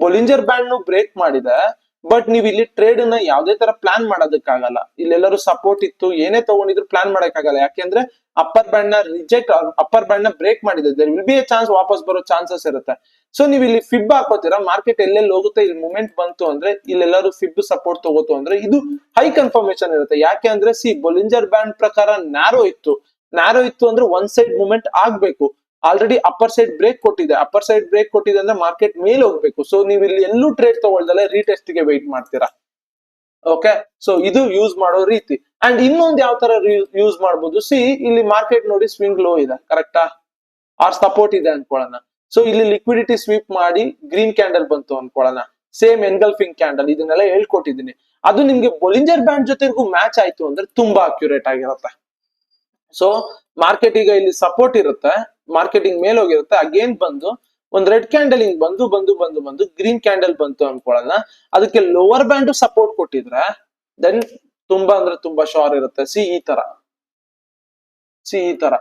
ಬೊಲಿಂಜರ್ ಬ್ಯಾಂಡ್ ಬ್ರೇಕ್ ಮಾಡಿದೆ, ಬಟ್ ನೀವು ಇಲ್ಲಿ ಟ್ರೇಡ್ ನ ಯಾವ್ದೇ ತರ ಪ್ಲಾನ್ ಮಾಡೋದಕ್ಕಾಗಲ್ಲ. ಇಲ್ಲೆಲ್ಲರೂ ಸಪೋರ್ಟ್ ಇತ್ತು, ಏನೇ ತಗೊಂಡಿದ್ರು ಪ್ಲಾನ್ ಮಾಡಕ್ಕಾಗಲ್ಲ. ಯಾಕೆಂದ್ರೆ ಅಪ್ಪರ್ ಬ್ಯಾಂಡ್ ನ ರಿಜೆಕ್ಟ್, ಅಪ್ಪರ್ ಬ್ಯಾಂಡ್ ನ ಬ್ರೇಕ್ ಮಾಡಿದೆ, there will be a chance ವಾಪಸ್ ಬರೋ ಚಾನ್ಸಸ್ ಇರುತ್ತೆ. ಸೊ ನೀವು ಇಲ್ಲಿ ಫಿಬ್ ಹಾಕೋತೀರಾ, ಮಾರ್ಕೆಟ್ ಎಲ್ಲೆಲ್ಲಿ ಹೋಗುತ್ತೆ, ಇಲ್ಲಿ ಮೂವ್ಮೆಂಟ್ ಬಂತು ಅಂದ್ರೆ ಇಲ್ಲೆಲ್ಲರೂ ಫಿಬ್ ಸಪೋರ್ಟ್ ತಗೋತು ಅಂದ್ರೆ ಇದು ಹೈ ಕನ್ಫರ್ಮೇಶನ್ ಇರುತ್ತೆ. ಯಾಕೆ ಅಂದ್ರೆ ಸಿ ಬೊಲಿಂಜರ್ ಬ್ಯಾಂಡ್ ಪ್ರಕಾರ ನ್ಯಾರೋ ಇತ್ತು ಅಂದ್ರೆ ಒನ್ ಸೈಡ್ ಮೂವ್ಮೆಂಟ್ ಆಗ್ಬೇಕು. ಆಲ್ರೆಡಿ ಅಪ್ಪರ್ ಸೈಡ್ ಬ್ರೇಕ್ ಕೊಟ್ಟಿದೆ, ಅಪ್ಪರ್ ಸೈಡ್ ಬ್ರೇಕ್ ಕೊಟ್ಟಿದೆ ಅಂದ್ರೆ ಮಾರ್ಕೆಟ್ ಮೇಲೆ ಹೋಗ್ಬೇಕು. ಸೊ ನೀವು ಇಲ್ಲಿ ಎಲ್ಲೂ ಟ್ರೇಡ್ ತಗೊಳ್ದಲ್ಲ ರೀಟೆಸ್ಟ್ ಗೆ ವೆಯ್ಟ್ ಮಾಡ್ತೀರಾ. ಓಕೆ, ಸೊ ಇದು ಯೂಸ್ ಮಾಡೋ ರೀತಿ. ಅಂಡ್ ಇನ್ನೊಂದು ಯಾವ ತರ ಯೂಸ್ ಮಾಡಬಹುದು, ಸಿ ಇಲ್ಲಿ ಮಾರ್ಕೆಟ್ ನೋಡಿ ಸ್ವಿಂಗ್ ಲೋ ಇದೆ, ಕರೆಕ್ಟಾ? ಆರ್ ಸಪೋರ್ಟ್ ಇದೆ ಅನ್ಕೊಳ್ಳೋಣ. ಸೊ ಇಲ್ಲಿ ಲಿಕ್ವಿಡಿಟಿ ಸ್ವೀಪ್ ಮಾಡಿ ಗ್ರೀನ್ ಕ್ಯಾಂಡಲ್ ಬಂತು ಅನ್ಕೊಳ್ಳೋಣ, ಸೇಮ್ ಎನ್ಗಲ್ಫಿಂಗ್ ಕ್ಯಾಂಡಲ್, ಇದನ್ನೆಲ್ಲ ಹೇಳ್ಕೊಟ್ಟಿದ್ದೀನಿ. ಅದು ನಿಮ್ಗೆ ಬೊಲಿಂಜರ್ ಬ್ಯಾಂಡ್ ಜೊತೆಗೂ ಮ್ಯಾಚ್ ಆಯ್ತು ಅಂದ್ರೆ ತುಂಬಾ ಅಕ್ಯುರೇಟ್ ಆಗಿರುತ್ತೆ. ಸೊ ಮಾರ್ಕೆಟ್ ಈಗ ಇಲ್ಲಿ ಸಪೋರ್ಟ್ ಇರುತ್ತೆ, ಮಾರ್ಕೆಟಿಂಗ್ ಮೇಲೆ ಹೋಗಿರುತ್ತೆ, ಅಗೇನ್ ಬಂದು ಒಂದ್ ರೆಡ್ ಕ್ಯಾಂಡಲ್ ಹಿಂಗ್ ಬಂದು ಗ್ರೀನ್ ಕ್ಯಾಂಡಲ್ ಬಂತು ಅನ್ಕೊಳ್ಳೋಣ, ಅದಕ್ಕೆ ಲೋವರ್ ಬ್ಯಾಂಡ್ ಸಪೋರ್ಟ್ ಕೊಟ್ಟಿದ್ರೆ ದೆನ್ ತುಂಬಾ ಅಂದ್ರೆ ತುಂಬಾ ಶೋರ್ ಇರುತ್ತೆ. ಸಿ ಈ ತರ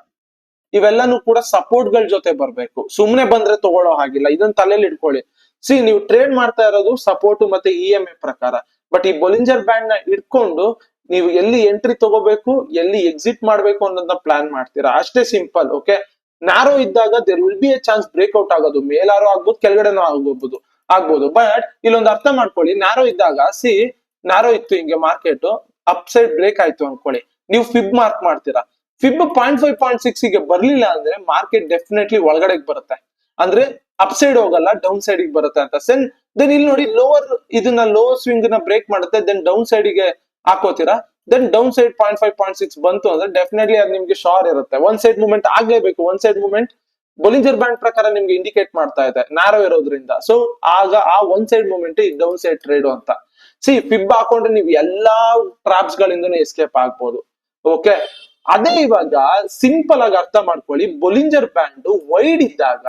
ಇವೆಲ್ಲಾನು ಕೂಡ ಸಪೋರ್ಟ್ ಗಳ ಜೊತೆ ಬರ್ಬೇಕು, ಸುಮ್ನೆ ಬಂದ್ರೆ ತಗೊಳ್ಳೋ ಹಾಗಿಲ್ಲ. ಇದನ್ನ ತಲೆಯಲ್ಲಿ ಇಟ್ಕೊಳ್ಳಿ. ಸಿ ನೀವು ಟ್ರೇಡ್ ಮಾಡ್ತಾ ಇರೋದು ಸಪೋರ್ಟ್ ಮತ್ತೆ EMA ಪ್ರಕಾರ, ಬಟ್ ಈ ಬೊಲಿಂಜರ್ ಬ್ಯಾಂಡ್ ನ ಇಟ್ಕೊಂಡು ನೀವು ಎಲ್ಲಿ ಎಂಟ್ರಿ ತಗೋಬೇಕು, ಎಲ್ಲಿ ಎಕ್ಸಿಟ್ ಮಾಡ್ಬೇಕು ಅನ್ನೋದನ್ನ ಪ್ಲಾನ್ ಮಾಡ್ತೀರಾ, ಅಷ್ಟೇ ಸಿಂಪಲ್. ಓಕೆ, ನ್ಯಾರೋ ಇದ್ದಾಗ there will be a chance breakout ಆಗೋದು, ಮೇಲಾರೋ ಆಗ್ಬೋದು, ಕೆಳಗಡೆನೂ ಆಗ್ಬೋದು. ಬಟ್ ಇಲ್ಲೊಂದು ಅರ್ಥ ಮಾಡ್ಕೊಳ್ಳಿ, ನ್ಯಾರೋ ಇದ್ದಾಗ ಸಿ ನ್ಯಾರೋ ಇತ್ತು ಹಿಂಗೆ ಮಾರ್ಕೆಟ್ ಅಪ್ ಸೈಡ್ ಬ್ರೇಕ್ ಆಯ್ತು ಅನ್ಕೊಳ್ಳಿ, ನೀವು ಫಿಬ್ ಮಾರ್ಕ್ ಮಾಡ್ತೀರಾ. ಫಿಬ್ 0.5 0.6 ಗೆ ಬರ್ಲಿಲ್ಲ ಅಂದ್ರೆ ಮಾರ್ಕೆಟ್ ಡೆಫಿನೆಟ್ಲಿ ಒಳಗಡೆ ಬರುತ್ತೆ, ಅಂದ್ರೆ ಅಪ್ ಸೈಡ್ ಹೋಗಲ್ಲ, ಡೌನ್ ಸೈಡ್ ಬರುತ್ತೆ ಅಂತ. ದೆನ್ ಇಲ್ಲಿ ನೋಡಿ ಲೋವರ್ ಇದನ್ನ ಲೋ ಸ್ವಿಂಗ್ ನ ಬ್ರೇಕ್ ಮಾಡುತ್ತೆ, ದೆನ್ ಡೌನ್ ಸೈಡ್ ಗೆ ಹಾಕೋತೀರಾ. ದೆನ್ ಡೌನ್ ಸೈಡ್ 0.5 0.6 ಬಂತು ಅಂದ್ರೆ ಡೆಫಿನೆಟ್ಲಿ ಅದು ನಿಮ್ಗೆ ಶೋರ್ ಇರುತ್ತೆ. ಒನ್ ಸೈಡ್ ಮೂವ್ಮೆಂಟ್ ಆಗ್ಲೇಬೇಕು. One side movement Bollinger band ಪ್ರಕಾರ ನಿಮ್ಗೆ ಇಂಡಿಕೇಟ್ ಮಾಡ್ತಾ ಇದೆ ನ್ಯಾರೋ ಇರೋದ್ರಿಂದ. ಸೊ ಆಗ ಆ ಒನ್ ಸೈಡ್ ಮೂವ್ಮೆಂಟ್ ಈ ಡೌನ್ ಸೈಡ್ ಟ್ರೇಡ್ ಅಂತ. ಸಿ ಫಿಬ್ ಹಾಕೊಂಡ್ರೆ ನೀವು ಎಲ್ಲಾ ಟ್ರಾಪ್ಸ್ ಗಳಿಂದನೂ ಎಸ್ಕೇಪ್ ಆಗ್ಬೋದು. ಓಕೆ, ಅದೇ ಇವಾಗ ಸಿಂಪಲ್ ಆಗಿ ಅರ್ಥ ಮಾಡ್ಕೊಳ್ಳಿ. ಬೊಲಿಂಜರ್ ಬ್ಯಾಂಡ್ ವೈಡ್ ಇದ್ದಾಗ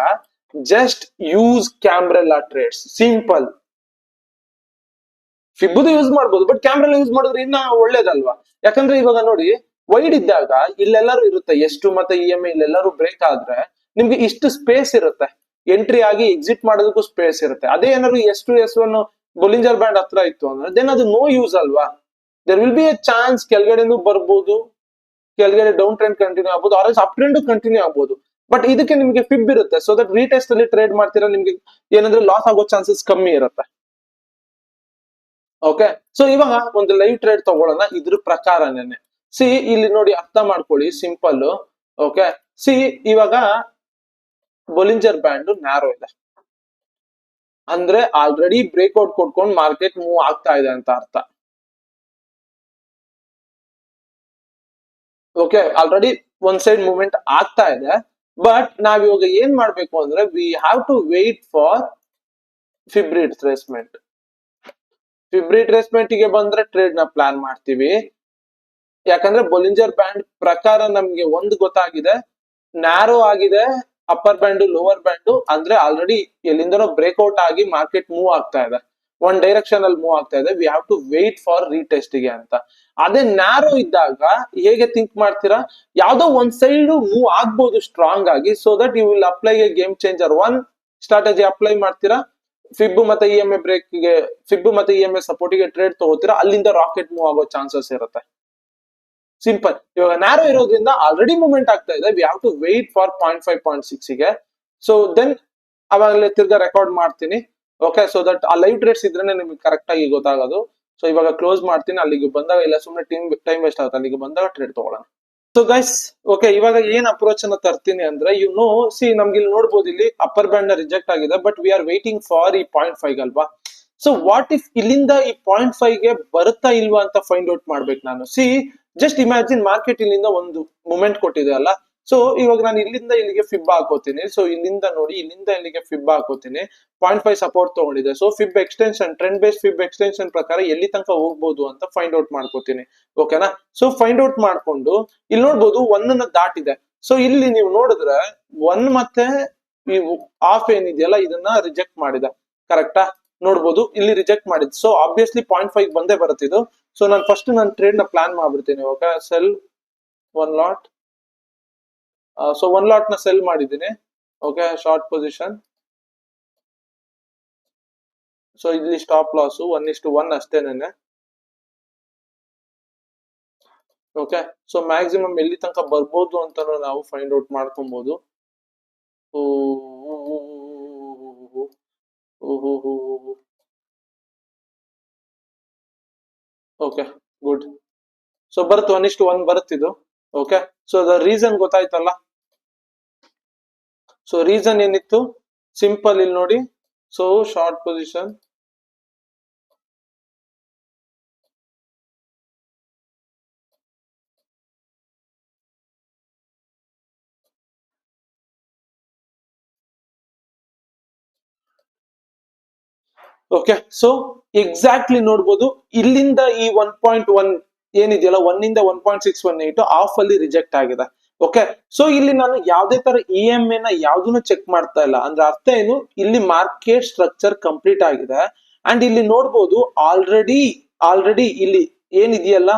just use camarilla trades, simple. ಫಿಬ್ಬುದು ಯೂಸ್ ಮಾಡ್ಬೋದು, ಬಟ್ ಕ್ಯಾಮ್ರಾ ಯೂಸ್ ಮಾಡಿದ್ರೆ ಇನ್ನ ಒಳ್ಳೇದಲ್ವಾ? ಯಾಕಂದ್ರೆ ಇವಾಗ ನೋಡಿ ವೈಡ್ ಇದ್ದಾಗ ಇಲ್ಲೆಲ್ಲರೂ ಇರುತ್ತೆ, ಎಷ್ಟು ಮತ್ತೆ EMA ಇಲ್ಲೆಲ್ಲರೂ ಬ್ರೇಕ್ ಆದ್ರೆ ನಿಮ್ಗೆ ಇಷ್ಟು ಸ್ಪೇಸ್ ಇರುತ್ತೆ, ಎಂಟ್ರಿ ಆಗಿ ಎಕ್ಸಿಟ್ ಮಾಡೋದಕ್ಕೂ ಸ್ಪೇಸ್ ಇರುತ್ತೆ. ಅದೇ ಏನಾದ್ರು S2 S1 ಬೊಲಿಂಜರ್ ಬ್ಯಾಂಡ್ ಹತ್ರ ಇತ್ತು ಅಂದ್ರೆ ದೆನ್ ಅದು ನೋ ಯೂಸ್ ಅಲ್ವಾ? There will be a chance ಕೆಳಗಡೆನೂ ಬರ್ಬೋದು, ಕೆಳಗಡೆ ಡೌನ್ ಟ್ರೆಂಡ್ ಕಂಟಿನ್ಯೂ ಆಗ್ಬೋದು, ಆರ್ ಅಪ್ ಟ್ರೆಂಡ್ ಕಂಟಿನ್ಯೂ ಆಗ್ಬೋದು. ಬಟ್ ಇದಕ್ಕೆ ನಿಮಗೆ ಫಿಬ್ ಇರುತ್ತೆ, ಸೊ ದಟ್ ರೀಟೆಸ್ಟ್ ಅಲ್ಲಿ ಟ್ರೇಡ್ ಮಾಡ್ತೀರಾ, ನಿಮ್ಗೆ ಏನಂದ್ರೆ ಲಾಸ್ ಆಗೋ ಚಾನ್ಸಸ್ ಕಮ್ಮಿ ಇರುತ್ತೆ. ಓಕೆ, ಸೊ ಇವಾಗ ಒಂದು ಲೈವ್ ಟ್ರೇಡ್ ತಗೊಳ್ಳೋಣ ಇದ್ರ ಪ್ರಕಾರನೇ. ಸಿ ಇಲ್ಲಿ ನೋಡಿ, ಅರ್ಥ ಮಾಡ್ಕೊಳ್ಳಿ, ಸಿಂಪಲ್. ಓಕೆ, ಸಿ ಇವಾಗ ಬೊಲಿಂಜರ್ ಬ್ಯಾಂಡ್ ನ್ಯಾರೋ ಇದೆ ಅಂದ್ರೆ ಆಲ್ರೆಡಿ ಬ್ರೇಕ್ಔಟ್ ಕೊಟ್ಕೊಂಡು ಮಾರ್ಕೆಟ್ ಮೂವ್ ಆಗ್ತಾ ಇದೆ ಅಂತ ಅರ್ಥ. ಓಕೆ, ಆಲ್ರೆಡಿ ಒಂದ್ ಸೈಡ್ ಮೂವ್ಮೆಂಟ್ ಆಗ್ತಾ ಇದೆ. ಬಟ್ ನಾವ್ ಇವಾಗ ಏನ್ ಮಾಡ್ಬೇಕು ಅಂದ್ರೆ we have to wait for fib retracement. Fib retracement ಗೆ ಬಂದ್ರೆ ಟ್ರೇಡ್ ನ ಪ್ಲಾನ್ ಮಾಡ್ತೀವಿ. ಯಾಕಂದ್ರೆ ಬೊಲಿಂಜರ್ ಬ್ಯಾಂಡ್ ಪ್ರಕಾರ ನಮ್ಗೆ ಒಂದು ಗೊತ್ತಾಗಿದೆ, ನ್ಯಾರೋ ಆಗಿದೆ ಅಪ್ಪರ್ ಬ್ಯಾಂಡ್ ಲೋವರ್ ಬ್ಯಾಂಡ್, ಅಂದ್ರೆ ಆಲ್ರೆಡಿ ಎಲ್ಲಿಂದನೋ ಬ್ರೇಕ್ಔಟ್ ಆಗಿ ಮಾರ್ಕೆಟ್ ಮೂವ್ ಆಗ್ತಾ ಇದೆ, ಒನ್ ಡೈರೆಕ್ಷನ್ ಅಲ್ಲಿ ಮೂವ್ ಆಗ್ತಾ ಇದೆ. We have to wait for retest ಗೆ ಅಂತ. ಅದೇ ನ್ಯಾರೋ ಇದ್ದಾಗ ಹೇಗೆ ಥಿಂಕ್ ಮಾಡ್ತೀರಾ, ಯಾವ್ದೋ ಒಂದ್ ಸೈಡ್ ಮೂವ್ ಆಗ್ಬೋದು ಸ್ಟ್ರಾಂಗ್ ಆಗಿ, so that you will apply a game changer one strategy apply ಮಾಡ್ತೀರಾ. ಫಿಬ್ ಮತ್ತೆ ಇ ಎಂ ಎ ಬ್ರೇಕ್ ಗೆ, ಫಿಬ್ ಮತ್ತೆ ಇ ಎಂ ಎ ಸಪೋರ್ಟ್ ಗೆ ಟ್ರೇಡ್ ತಗೋತೀರಾ, ಅಲ್ಲಿಂದ ರಾಕೆಟ್ ಮೂವ್ ಆಗೋ ಚಾನ್ಸಸ್ ಇರುತ್ತೆ. ಸಿಂಪಲ್. ಇವಾಗ ನ್ಯಾರೋ ಇರೋದ್ರಿಂದ ಆಲ್ರೆಡಿ ಮೂವ್ಮೆಂಟ್ ಆಗ್ತಾ ಇದೆ, we have to wait for 0.5 0.6 ಗೆ. ಸೊ ದೆನ್ ಅವಾಗಲೇ ತಿರ್ಗಾ ರೆಕಾರ್ಡ್ ಮಾಡ್ತೀನಿ. ಓಕೆ, ಸೊ ದಟ್ ಆ ಲೈವ್ ಟ್ರೇಡ್ಸ್ ಇದ್ರೇನೆ ನಿಮ್ಗೆ ಕರೆಕ್ಟ್ ಆಗಿ ಗೊತ್ತಾಗೋದು. ಸೊ ಇವಾಗ ಕ್ಲೋಸ್ ಮಾಡ್ತೀನಿ, ಅಲ್ಲಿಗೆ ಬಂದಾಗ ಇಲ್ಲ ಸುಮ್ಮನೆ ಟೈಮ್ ವೇಸ್ಟ್ ಆಗುತ್ತೆ, ಅಲ್ಲಿಗೆ ಬಂದಾಗ ಟ್ರೇಡ್ ತಗೊಳ್ಳೋಣ. ಸೊ ಗೈಸ್, ಓಕೆ, ಇವಾಗ ಏನ್ ಅಪ್ರೋಚ್ ಅನ್ನ ತರ್ತೀನಿ ಅಂದ್ರೆ, ಯು ನೋ, ಸಿ ನಮ್ಗೆ ಇಲ್ಲಿ ನೋಡ್ಬೋದು, ಇಲ್ಲಿ ಅಪ್ಪರ್ ಬ್ಯಾಂಡ್ ನ ರಿಜೆಕ್ಟ್ ಆಗಿದೆ, but we are waiting for ಈ 0.5 ಅಲ್ವಾ. ಸೊ ವಾಟ್ ಇಫ್ ಇಲ್ಲಿಂದ ಈ 0.5 ಗೆ ಬರುತ್ತಾ ಇಲ್ವಾ ಅಂತ ಫೈಂಡ್ ಔಟ್ ಮಾಡ್ಬೇಕು ನಾನು. ಸಿ ಜಸ್ಟ್ ಇಮ್ಯಾಜಿನ್, ಮಾರ್ಕೆಟ್ ಇಲ್ಲಿಂದ ಒಂದು ಮೂಮೆಂಟ್ ಕೊಟ್ಟಿದೆ ಅಲ್ಲ. ಸೊ ಇವಾಗ ನಾನು ಇಲ್ಲಿಂದ ಇಲ್ಲಿಗೆ ಫಿಬ್ ಹಾಕೋತೀನಿ. ಸೊ ಇಲ್ಲಿಂದ ನೋಡಿ, ಇಲ್ಲಿಂದ ಇಲ್ಲಿಗೆ ಫಿಬ್ ಹಾಕೋತೀನಿ. 0.5 ಸಪೋರ್ಟ್ ತಗೊಂಡಿದೆ. So fib extension, trend base fib extension ಪ್ರಕಾರ ಎಲ್ಲಿ ತನಕ ಹೋಗ್ಬೋದು ಅಂತ ಫೈಂಡ್ ಔಟ್ ಮಾಡ್ಕೋತೀನಿ. ಓಕೆನಾ. ಸೊ ಫೈಂಡ್ ಔಟ್ ಮಾಡ್ಕೊಂಡು ಇಲ್ಲಿ ನೋಡ್ಬೋದು, ಒನ್ ಅನ್ನ ದಾಟಿದೆ. ಸೊ ಇಲ್ಲಿ ನೀವು ನೋಡಿದ್ರೆ ಒನ್ ಮತ್ತೆ ಈ ಆಫ್ ಏನಿದೆಯಲ್ಲ ಇದನ್ನ ರಿಜೆಕ್ಟ್ ಮಾಡಿದೆ, ಕರೆಕ್ಟಾ. ನೋಡ್ಬೋದು ಇಲ್ಲಿ ರಿಜೆಕ್ಟ್ ಮಾಡಿದ್. ಸೊ ಆಬ್ವಿಯಸ್ಲಿ 0.5 ಬಂದೇ ಬರುತ್ತೆ ಇದು. ಸೊ ನಾನು ಫಸ್ಟ್ ನನ್ನ ಟ್ರೇಡ್ ನ ಪ್ಲಾನ್ ಮಾಡ್ಬಿಡ್ತೀನಿ. Okay, cell one lot. So one lot ನ ಸೆಲ್ ಮಾಡಿದ್ದೀನಿ. Okay, short position. ಸೊ ಇಲ್ಲಿ ಸ್ಟಾಪ್ ಲಾಸ್ 1:1 ಅಷ್ಟೇನೆ. ಓಕೆ, ಸೊ ಮ್ಯಾಕ್ಸಿಮಮ್ ಎಲ್ಲಿ ತನಕ ಬರ್ಬೋದು ಅಂತ ನಾವು ಫೈಂಡ್ ಔಟ್ ಮಾಡ್ಕೊಬಹುದು. Okay, good. ಸೊ ಬರುತ್ತೆ 1:1 ಬರುತ್ತಿದ್ದು. ಓಕೆ, ಸೊ ದ ರೀಸನ್ ಗೊತ್ತಾಯ್ತಲ್ಲ. ಸೊ ರೀಸನ್ ಏನಿತ್ತು, ಸಿಂಪಲ್, ಇಲ್ಲಿ ನೋಡಿ. So short position, okay. So exactly ನೋಡ್ಬೋದು, ಇಲ್ಲಿಂದ ಈ 1.1 ಏನಿದೆಯಲ್ಲ, 1 ಇಂದ 1.618 ಆಫ್ ಅಲ್ಲಿ ರಿಜೆಕ್ಟ್ ಆಗಿದೆ. ಓಕೆ, ಸೊ ಇಲ್ಲಿ ನಾನು ಯಾವ್ದೇ ತರ ಇ ಎಂ ಎ ನ ಯಾವ್ದನ್ನು ಚೆಕ್ ಮಾಡ್ತಾ ಇಲ್ಲ. ಅಂದ್ರೆ ಅರ್ಥ ಏನು, ಇಲ್ಲಿ ಮಾರ್ಕೆಟ್ ಸ್ಟ್ರಕ್ಚರ್ ಕಂಪ್ಲೀಟ್ ಆಗಿದೆ. ಅಂಡ್ ಇಲ್ಲಿ ನೋಡ್ಬೋದು, ಆಲ್ರೆಡಿ ಇಲ್ಲಿ ಏನಿದೆಯಲ್ಲ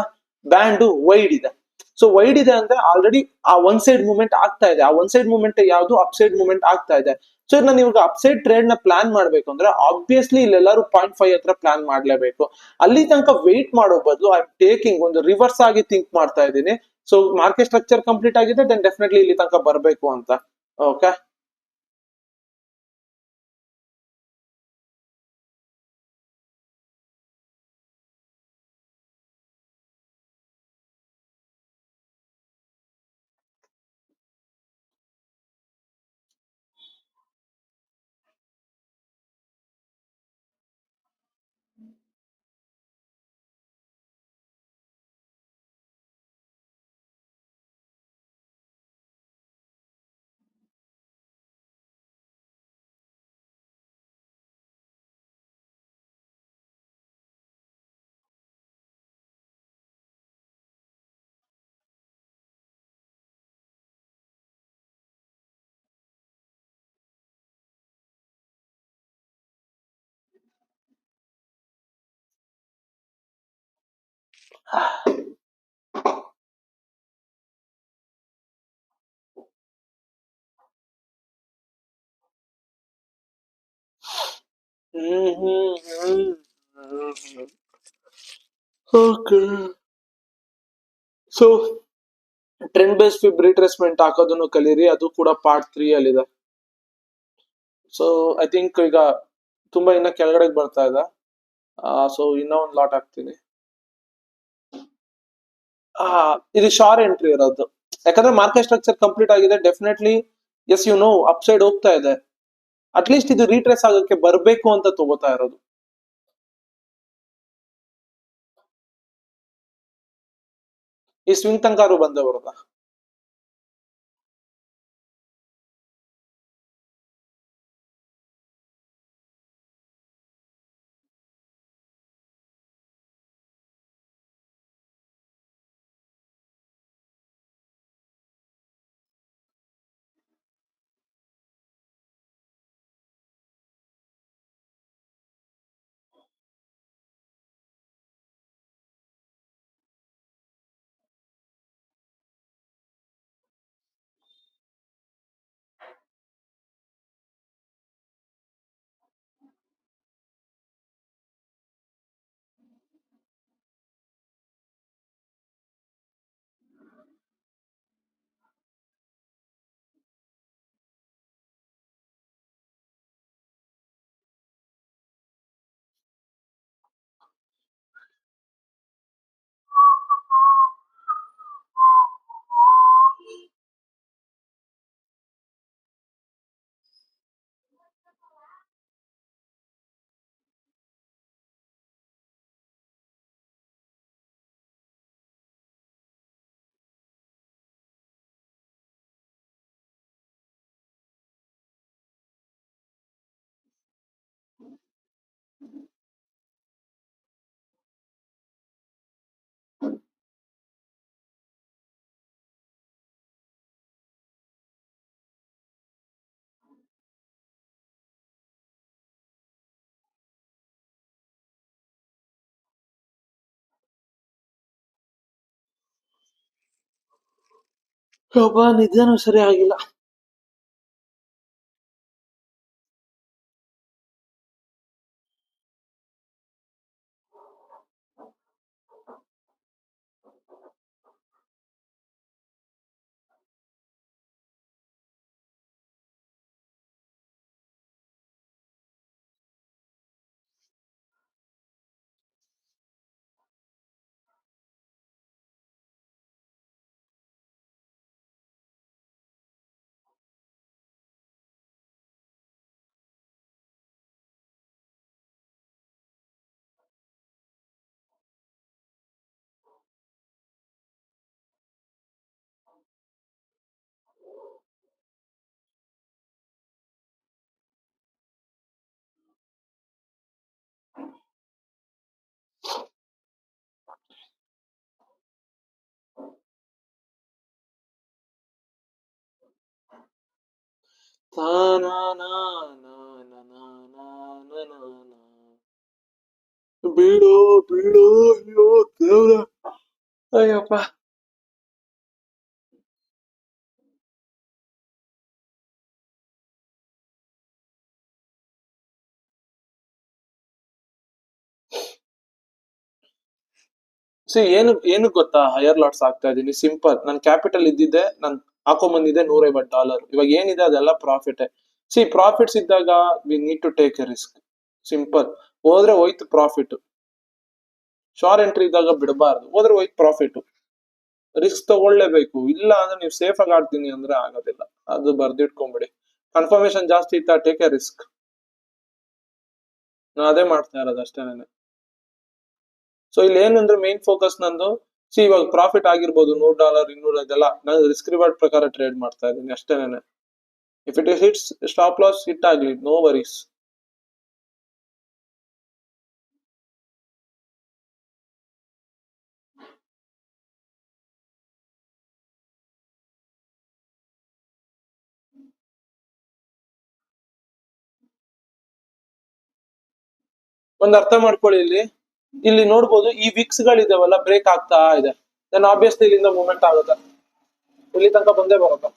ಬ್ಯಾಂಡ್ ವೈಡ್ ಇದೆ. ಸೊ ವೈಡ್ ಇದೆ ಅಂದ್ರೆ ಆಲ್ರೆಡಿ ಆ ಒನ್ ಸೈಡ್ ಮೂವ್ಮೆಂಟ್ ಆಗ್ತಾ ಇದೆ. ಆ ಒನ್ ಸೈಡ್ ಮೂವ್ಮೆಂಟ್ ಯಾವ್ದು, ಅಪ್ ಸೈಡ್ ಮೂವ್ಮೆಂಟ್ ಆಗ್ತಾ ಇದೆ. ಸೊ ನಾನು ಇವಾಗ ಅಪ್ಸೈಡ್ ಟ್ರೇಡ್ ನ ಪ್ಲಾನ್ ಮಾಡ್ಬೇಕು ಅಂದ್ರೆ ಆಬ್ವಿಯಸ್ಲಿ ಇಲ್ಲೆಲ್ಲರೂ 0.5 ಹತ್ರ ಪ್ಲಾನ್ ಮಾಡ್ಲೇಬೇಕು. ಅಲ್ಲಿ ತನಕ ವೇಟ್ ಮಾಡೋ ಬದಲು ಐ ಆಮ್ ಟೇಕಿಂಗ್ ಒಂದು ರಿವರ್ಸ್ ಆಗಿ ಥಿಂಕ್ ಮಾಡ್ತಾ ಇದ್ದೀನಿ. ಸೊ ಮಾರ್ಕೆಟ್ ಸ್ಟ್ರಕ್ಚರ್ ಕಂಪ್ಲೀಟ್ ಆಗಿದೆ, ದೆನ್ ಡೆಫಿನೆಟ್ಲಿ ಇಲ್ಲಿ ತನಕ ಬರಬೇಕು ಅಂತ. Okay, okay. So trend based fib retracement ಹಾಕೋದನ್ನು ಕಲೀರಿ, ಅದು ಕೂಡ ಪಾರ್ಟ್ 3 ಅಲ್ಲಿದೆ. ಸೊ ಐ ಥಿಂಕ್ ಈಗ ತುಂಬಾ ಇನ್ನ ಕೆಳಗಡೆ ಬರ್ತಾ ಇದೆ. ಸೊ ಇನ್ನ ಒಂದು ಲಾಟ್ ಹಾಕ್ತೀನಿ. ಇದು ಶಾರ್ ಎಂಟ್ರಿ ಇರೋದು, ಯಾಕಂದ್ರೆ ಮಾರ್ಕೆಟ್ ಸ್ಟ್ರಕ್ಚರ್ ಕಂಪ್ಲೀಟ್ ಆಗಿದೆ. Definitely yes you know upside ಹೋಗ್ತಾ ಇದೆ. ಅಟ್ಲೀಸ್ಟ್ ಇದು ರೀಟ್ರೇಸ್ ಆಗೋಕ್ಕೆ ಬರ್ಬೇಕು ಅಂತ ತಗೋತಾ ಇರೋದು. ಈ ಸ್ವಿಂಗ್ ತನಕ ಬಂದೇ ಬರುತ್ತಾ? ನಿಜನೂ ಸರಿ ಆಗಿಲ್ಲ. ಬೀಳು ಬೀಳು, ಅಯ್ಯೋ ದೇವ್ರ, ಅಯ್ಯಪ್ಪ. ಏನು ಗೊತ್ತಾ, ಹೈಯರ್ ಲಾಟ್ಸ್ ಆಗ್ತಾ ಇದೀನಿ. ಸಿಂಪಲ್, ನನ್ ಕ್ಯಾಪಿಟಲ್ ಇದ್ದಿದ್ದೆ, ನಾನು ಹಾಕೊಂಡ್ ಬಂದಿದ್ದೆ $150. ಇವಾಗ ಏನಿದೆ ಅದೆಲ್ಲ ಪ್ರಾಫಿಟ್. ಪ್ರಾಫಿಟ್ಸ್ ಇದ್ದಾಗ we need to take a risk. Simple. ಹೋದ್ರೆ ಹೋಯ್ತು ಪ್ರಾಫಿಟ್. ಶಾರ್ ಎಂಟ್ರಿ ಇದ್ದಾಗ ಬಿಡಬಾರ್ದು, ಹೋದ್ರೆ ಹೋಯ್ತು ಪ್ರಾಫಿಟ್. ರಿಸ್ಕ್ ತಗೊಳ್ಳೇಬೇಕು, ಇಲ್ಲ ಅಂದ್ರೆ ನೀವು ಸೇಫ್ ಆಗಿ ಆಡ್ತೀನಿ ಅಂದ್ರೆ ಆಗೋದಿಲ್ಲ. ಅದು ಬರ್ದಿಟ್ಕೊಂಡ್ಬಿಡಿ. ಕನ್ಫರ್ಮೇಶನ್ ಜಾಸ್ತಿ ಇತ್ತ, ಟೇಕ್ ಎ ರಿಸ್ಕ್. ನಾನು ಅದೇ ಮಾಡ್ತಾ ಇರೋದು ಅಷ್ಟೇನೆ. ಸೊ ಇಲ್ಲಿ ಏನಂದ್ರೆ ಮೇನ್ ಫೋಕಸ್ ನಂದು, ಇವಾಗ ಪ್ರಾಫಿಟ್ ಆಗಿರ್ಬೋದು $100 200, ಇದೆಲ್ಲ ನಾನು ರಿಸ್ಕ್ ರಿವಾರ್ಡ್ ಪ್ರಕಾರ ಟ್ರೇಡ್ ಮಾಡ್ತಾ ಇದ್ದೀನಿ ಅಷ್ಟೇನೆ. If it is hits, stop loss hit ಆಗ್ಲಿ, ನೋ ವರೀಸ್. ಒಂದ್ ಅರ್ಥ ಮಾಡ್ಕೊಳ್ಳಿ, ಇಲ್ಲಿ ನೋಡ್ಬೋದು ಈ ವಿಕ್ಸ್ ಗಳಿದಾವಲ್ಲ, ಬ್ರೇಕ್ ಆಗ್ತಾ ಇದೆ. ದೆನ್ ಆಬ್ವಿಯಸ್ಲಿ ಇಲ್ಲಿಂದ ಮೂವ್ಮೆಂಟ್ ಆಗುತ್ತೆ, ಇಲ್ಲಿ ತನಕ ಬಂದೇ ಬರುತ್ತೆ.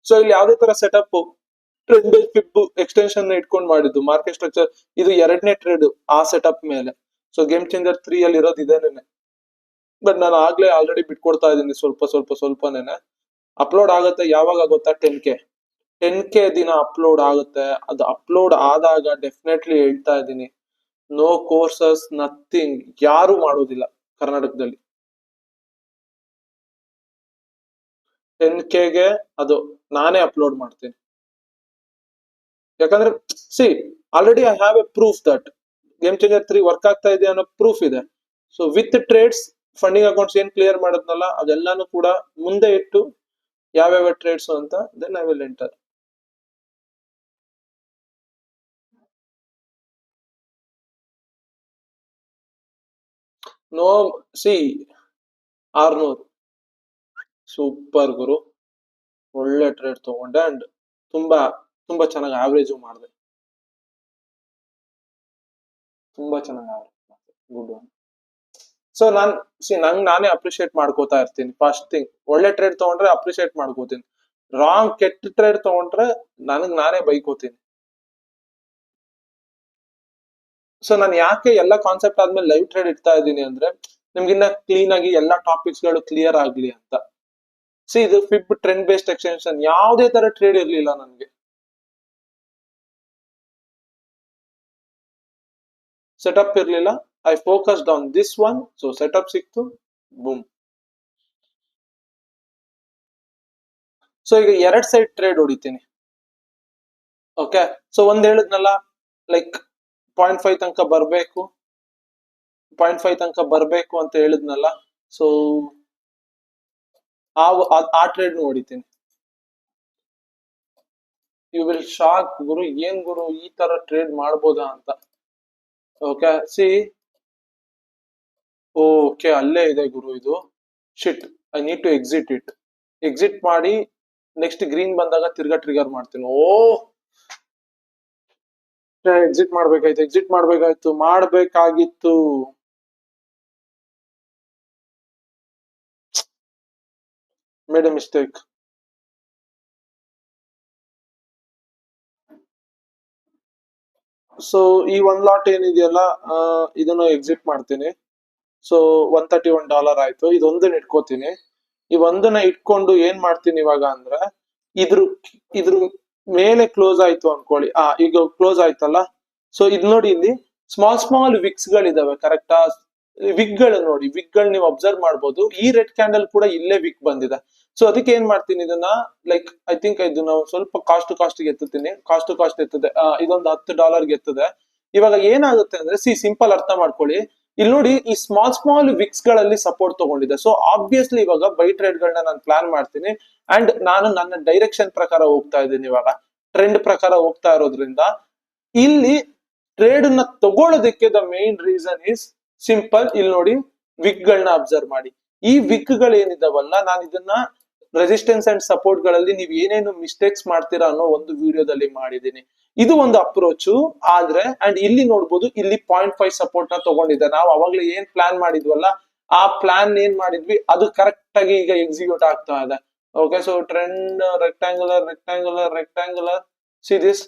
ಸೊ ಇಲ್ಲಿ ಯಾವ್ದೇ ತರ ಸೆಟಪ್ ಟ್ರೆಂಡ್ ಫಿಬ್ ಎಕ್ಸ್ಟೆನ್ಷನ್ ಇಟ್ಕೊಂಡು ಮಾಡಿದ್ದು ಮಾರ್ಕೆಟ್ ಸ್ಟ್ರಕ್ಚರ್. ಇದು ಎರಡನೇ ಟ್ರೇಡ್ ಆ ಸೆಟಪ್ ಮೇಲೆ. ಸೊ ಗೇಮ್ ಚೇಂಜರ್ 3 ಅಲ್ಲಿ ಇರೋದು ಇದೇನೇನೆ. ಬಟ್ ನಾನು ಆಗ್ಲೇ ಆಲ್ರೆಡಿ ಬಿಟ್ಕೊಡ್ತಾ ಇದ್ದೀನಿ ಸ್ವಲ್ಪನೇನೆ. ಅಪ್ಲೋಡ್ ಆಗುತ್ತೆ ಯಾವಾಗ ಗೊತ್ತಾ? 10K ದಿನ ಅಪ್ಲೋಡ್ ಆಗುತ್ತೆ. ಅದು ಅಪ್ಲೋಡ್ ಆದಾಗ ಡೆಫಿನೆಟ್ಲಿ ಹೇಳ್ತಾ ಇದ್ದೀನಿ, ನೋ ಕೋರ್ಸಸ್ ನಥಿಂಗ್, ಯಾರು ಮಾಡೋದಿಲ್ಲ ಕರ್ನಾಟಕದಲ್ಲಿ. 10Kಗೆ ಅದು ನಾನೇ ಅಪ್ಲೋಡ್ ಮಾಡ್ತೀನಿ. ಯಾಕಂದ್ರೆ see already I have a proof that game changer 3 work ಆಗ್ತಾ ಇದೆ ಅನ್ನೋ ಪ್ರೂಫ್ ಇದೆ. So with trades funding accounts ಏನ್ ಕ್ಲಿಯರ್ ಮಾಡಿದ್ನಲ್ಲ ಅದೆಲ್ಲಾನು ಕೂಡ ಮುಂದೆ ಇಟ್ಟು ಯಾವ್ಯಾವ ಟ್ರೇಡ್ಸ್ ಅಂತ then I will enter. No see 600 super ಗುರು, ಒಳ್ಳೆ ಟ್ರೇಡ್ ತಗೊಂಡೆ ಅಂಡ್ ತುಂಬಾ ತುಂಬಾ ಚೆನ್ನಾಗಿ ಆವರೇಜ್ ಮಾಡಿದೆ. ತುಂಬಾ ಚೆನ್ನಾಗಿ ಆವರೇಜ್ ಮಾಡಿದೆ. Good one. ಸೊ ನಾನೇ ಅಪ್ರಿಶಿಯೇಟ್ ಮಾಡ್ಕೋತಾ ಇರ್ತೀನಿ. ಫಸ್ಟ್ ಥಿಂಗ್, ಒಳ್ಳೆ ಟ್ರೇಡ್ ತಗೊಂಡ್ರೆ ಅಪ್ರಿಶಿಯೇಟ್ ಮಾಡ್ಕೋತೀನಿ. ರಾಂಗ್ ಕೆಟ್ಟ ಟ್ರೇಡ್ ತಗೊಂಡ್ರೆ ನಾನೇ ಬೈಕೋತೀನಿ. ಸೊ ನಾನು ಯಾಕೆ ಎಲ್ಲ ಕಾನ್ಸೆಪ್ಟ್ ಆದ್ಮೇಲೆ ಲೈವ್ ಟ್ರೇಡ್ ಇಡ್ತಾ ಇದ್ದೀನಿ ಅಂದ್ರೆ ನಿಮ್ಗಿನ್ನ ಕ್ಲೀನ್ ಆಗಿ ಎಲ್ಲಾ ಟಾಪಿಕ್ಸ್ ಗಳು ಕ್ಲಿಯರ್ ಆಗ್ಲಿ ಅಂತ. ಸಿ ಇದು ಫಿಬ್ ಟ್ರೆಂಡ್ ಬೇಸ್ಡ್ ಎಕ್ಸ್ಟೆನ್ಷನ್, ಯಾವುದೇ ತರ ಟ್ರೇಡ್ ಇರ್ಲಿಲ್ಲ ನನಗೆ. ಸೆಟಪ್ ಇರ್ಲಿಲ್ಲ. I focused on this one. So setup ಸಿಕ್ತು, ಬೂಮ್. ಸೊ ಈಗ ಎರಡ್ ಸೈಡ್ ಟ್ರೇಡ್ ಹೊಡಿತೀನಿ. ಓಕೆ, ಸೊ ಒಂದ್ ಹೇಳಿದ್ನಲ್ಲ, ಲೈಕ್ 0.5 ತನಕ ಬರ್ಬೇಕು, 0.5 ತನಕ ಬರ್ಬೇಕು ಅಂತ ಹೇಳಿದ್ನಲ್ಲ. ಸೊ ಆ ಟ್ರೇಡ್ ಹೊಡಿತೀನಿ. ಯು ವಿಲ್ ಶಾಕ್ ಗುರು, ಏನ್ ಗುರು ಈ ತರ ಟ್ರೇಡ್ ಮಾಡ್ಬೋದಾ ಅಂತ. ಓಕೆ ಸಿ, ಓಕೆ ಅಲ್ಲೇ ಇದೆ ಗುರು ಇದು. Shit, I need to exit it. Exit ಮಾಡಿ ನೆಕ್ಸ್ಟ್ ಗ್ರೀನ್ ಬಂದಾಗ ತಿರ್ಗಾ ಟ್ರಿಗರ್ ಮಾಡ್ತೀನಿ. ಎಕ್ಸಿಟ್ ಮಾಡ್ಬೇಕಾಗಿತ್ತು. Made A mistake. ಸೊ ಈ ಒಂದ್ ಲಾಟ್ ಏನಿದೆಯಲ್ಲ, ಇದನ್ನ ಎಕ್ಸಿಟ್ ಮಾಡ್ತೀನಿ. ಸೊ $131 ಆಯ್ತು. ಇದೊಂದನ್ನ ಇಟ್ಕೋತೀನಿ. ಈ ಒಂದನ್ನ ಇಟ್ಕೊಂಡು ಏನ್ ಮಾಡ್ತೀನಿ ಇವಾಗ ಅಂದ್ರೆ, ಇದ್ರ ಇದ್ರ ಮೇಲೆ ಕ್ಲೋಸ್ ಆಯ್ತು ಅನ್ಕೊಳ್ಳಿ. ಈಗ ಕ್ಲೋಸ್ ಆಯ್ತಲ್ಲ. ಸೊ ಇದ್ ನೋಡಿ, ಇಲ್ಲಿ ಸ್ಮಾಲ್ ವಿಕ್ಸ್ ಗಳಿದಾವೆ ಕರೆಕ್ಟಾ? ವಿಕ್ ಗಳು ನೋಡಿ, ವಿಕ್ ಗಳು ನೀವು ಅಬ್ಸರ್ವ್ ಮಾಡ್ಬೋದು. ಈ ರೆಡ್ ಕ್ಯಾಂಡಲ್ ಕೂಡ ಇಲ್ಲೇ ವಿಕ್ ಬಂದಿದೆ. ಸೊ ಅದಕ್ಕೆ ಏನ್ ಮಾಡ್ತೀನಿ ಇದನ್ನ, ಲೈಕ್ ಐ ಥಿಂಕ್ ಇದನ್ನ ಸ್ವಲ್ಪ ಕಾಸ್ಟ್ ಎತ್ತುತ್ತೀನಿ. ಕಾಸ್ಟ್ ಎತ್ತದೆ. ಇದೊಂದು $10 ಎತ್ತದೆ. ಇವಾಗ ಏನಾಗುತ್ತೆ ಅಂದ್ರೆ, ಸಿಂಪಲ್ ಅರ್ಥ ಮಾಡ್ಕೊಳ್ಳಿ. ಇಲ್ಲಿ ನೋಡಿ, ಈ ಸ್ಮಾಲ್ ವಿಕ್ಸ್ ಗಳಲ್ಲಿ ಸಪೋರ್ಟ್ ತಗೊಂಡಿದೆ. ಸೊ ಆಬ್ವಿಯಸ್ಲಿ ಇವಾಗ ಬೈ ಟ್ರೇಡ್ ಗಳನ್ನ ನಾನು ಪ್ಲಾನ್ ಮಾಡ್ತೀನಿ. ಅಂಡ್ ನಾನು ನನ್ನ ಡೈರೆಕ್ಷನ್ ಪ್ರಕಾರ ಹೋಗ್ತಾ ಇದ್ದೀನಿ. ಇವಾಗ ಟ್ರೆಂಡ್ ಪ್ರಕಾರ ಹೋಗ್ತಾ ಇರೋದ್ರಿಂದ ಇಲ್ಲಿ ಟ್ರೇಡ್ ನ ತಗೊಳ್ಳೋದಕ್ಕೆ the main reason is simple. ಇಲ್ಲಿ ನೋಡಿ, ವಿಕ್ ಗಳನ್ನ ಅಬ್ಸರ್ವ್ ಮಾಡಿ. ಈ ವಿಕ್ ಗಳು ಏನಿದಾವಲ್ಲ, ನಾನು ಇದನ್ನ ರೆಸಿಸ್ಟೆನ್ಸ್ ಅಂಡ್ ಸಪೋರ್ಟ್ ಗಳಲ್ಲಿ ನೀವು ಏನೇನು ಮಿಸ್ಟೇಕ್ಸ್ ಮಾಡ್ತೀರಾ ಅನ್ನೋ ಒಂದು ವಿಡಿಯೋದಲ್ಲಿ ಮಾಡಿದೀನಿ. ಇದು ಒಂದು ಅಪ್ರೋಚ್. ಆದ್ರೆ ಅಂಡ್ ಇಲ್ಲಿ ನೋಡ್ಬೋದು, ಇಲ್ಲಿ 0.5 ಸಪೋರ್ಟ್ ನ ತಗೊಂಡಿದೆ. ನಾವು ಅವಾಗ್ಲೇ ಏನ್ ಪ್ಲಾನ್ ಮಾಡಿದ್ವಲ್ಲ, ಆ ಪ್ಲಾನ್ ಏನ್ ಮಾಡಿದ್ವಿ ಅದು ಕರೆಕ್ಟ್ ಆಗಿ ಈಗ ಎಕ್ಸಿಕ್ಯೂಟ್ ಆಗ್ತಾ ಇದೆ. Okay, so trend rectangular see this,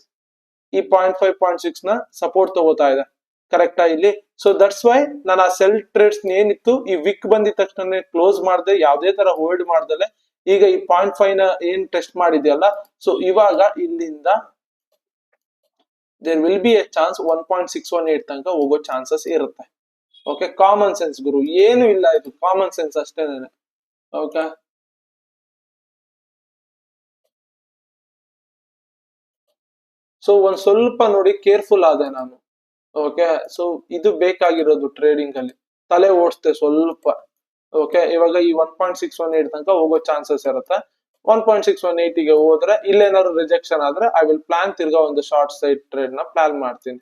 ಈ 0.5 0.6 ನ ಸಪೋರ್ಟ್ ತಗೋತಾ ಇದೆ ಕರೆಕ್ಟಾ ಇಲ್ಲಿ. ಸೊ ದಟ್ಸ್ ವೈ ನಾನು ಆ ಸೆಲ್ ಟ್ರೇಡ್ಸ್ ಏನಿತ್ತು, ಈ ವಿಕ್ ಬಂದಿದ ತಕ್ಷಣ ಕ್ಲೋಸ್ ಮಾಡದೆ, ಯಾವ್ದೇ ತರ ಹೋಲ್ಡ್ ಮಾಡ್ದಲೆ ಈಗ ಈ 0.5 ನ ಏನ್ ಟೆಸ್ಟ್ ಮಾಡಿದ್ಯಲ್ಲ, ಸೊ ಇವಾಗ ಇಲ್ಲಿಂದ there will be a chance 1.618 ತನಕ ಹೋಗೋ ಚಾನ್ಸಸ್ ಇರುತ್ತೆ. ಓಕೆ, ಕಾಮನ್ ಸೆನ್ಸ್ ಗುರು, ಏನು ಇಲ್ಲ, ಇದು ಕಾಮನ್ ಸೆನ್ಸ್ ಅಷ್ಟೇನೆ. ಓಕೆ, ಸೊ ಒಂದ್ ಸ್ವಲ್ಪ ನೋಡಿ, ಕೇರ್ಫುಲ್ ಆದೆ ನಾನು. ಓಕೆ, ಸೊ ಇದು ಬೇಕಾಗಿರೋದು ಟ್ರೇಡಿಂಗ್ ಅಲ್ಲಿ, ತಲೆ ಓಡಿಸ್ತೆ ಸ್ವಲ್ಪ. ಓಕೆ, ಇವಾಗ ಈ 1.618 ತನಕ ಹೋಗೋ ಚಾನ್ಸಸ್ ಇರುತ್ತೆ. 1.618 ಗೆ ಹೋದ್ರೆ, ಇಲ್ಲೇನಾದ್ರು ರಿಜೆಕ್ಷನ್ ಆದ್ರೆ ಐ ವಿಲ್ ಪ್ಲಾನ್ ತಿರ್ಗಾ ಒಂದು ಶಾರ್ಟ್ ಸೈಡ್ ಟ್ರೇಡ್ ನ ಪ್ಲಾನ್ ಮಾಡ್ತೀನಿ.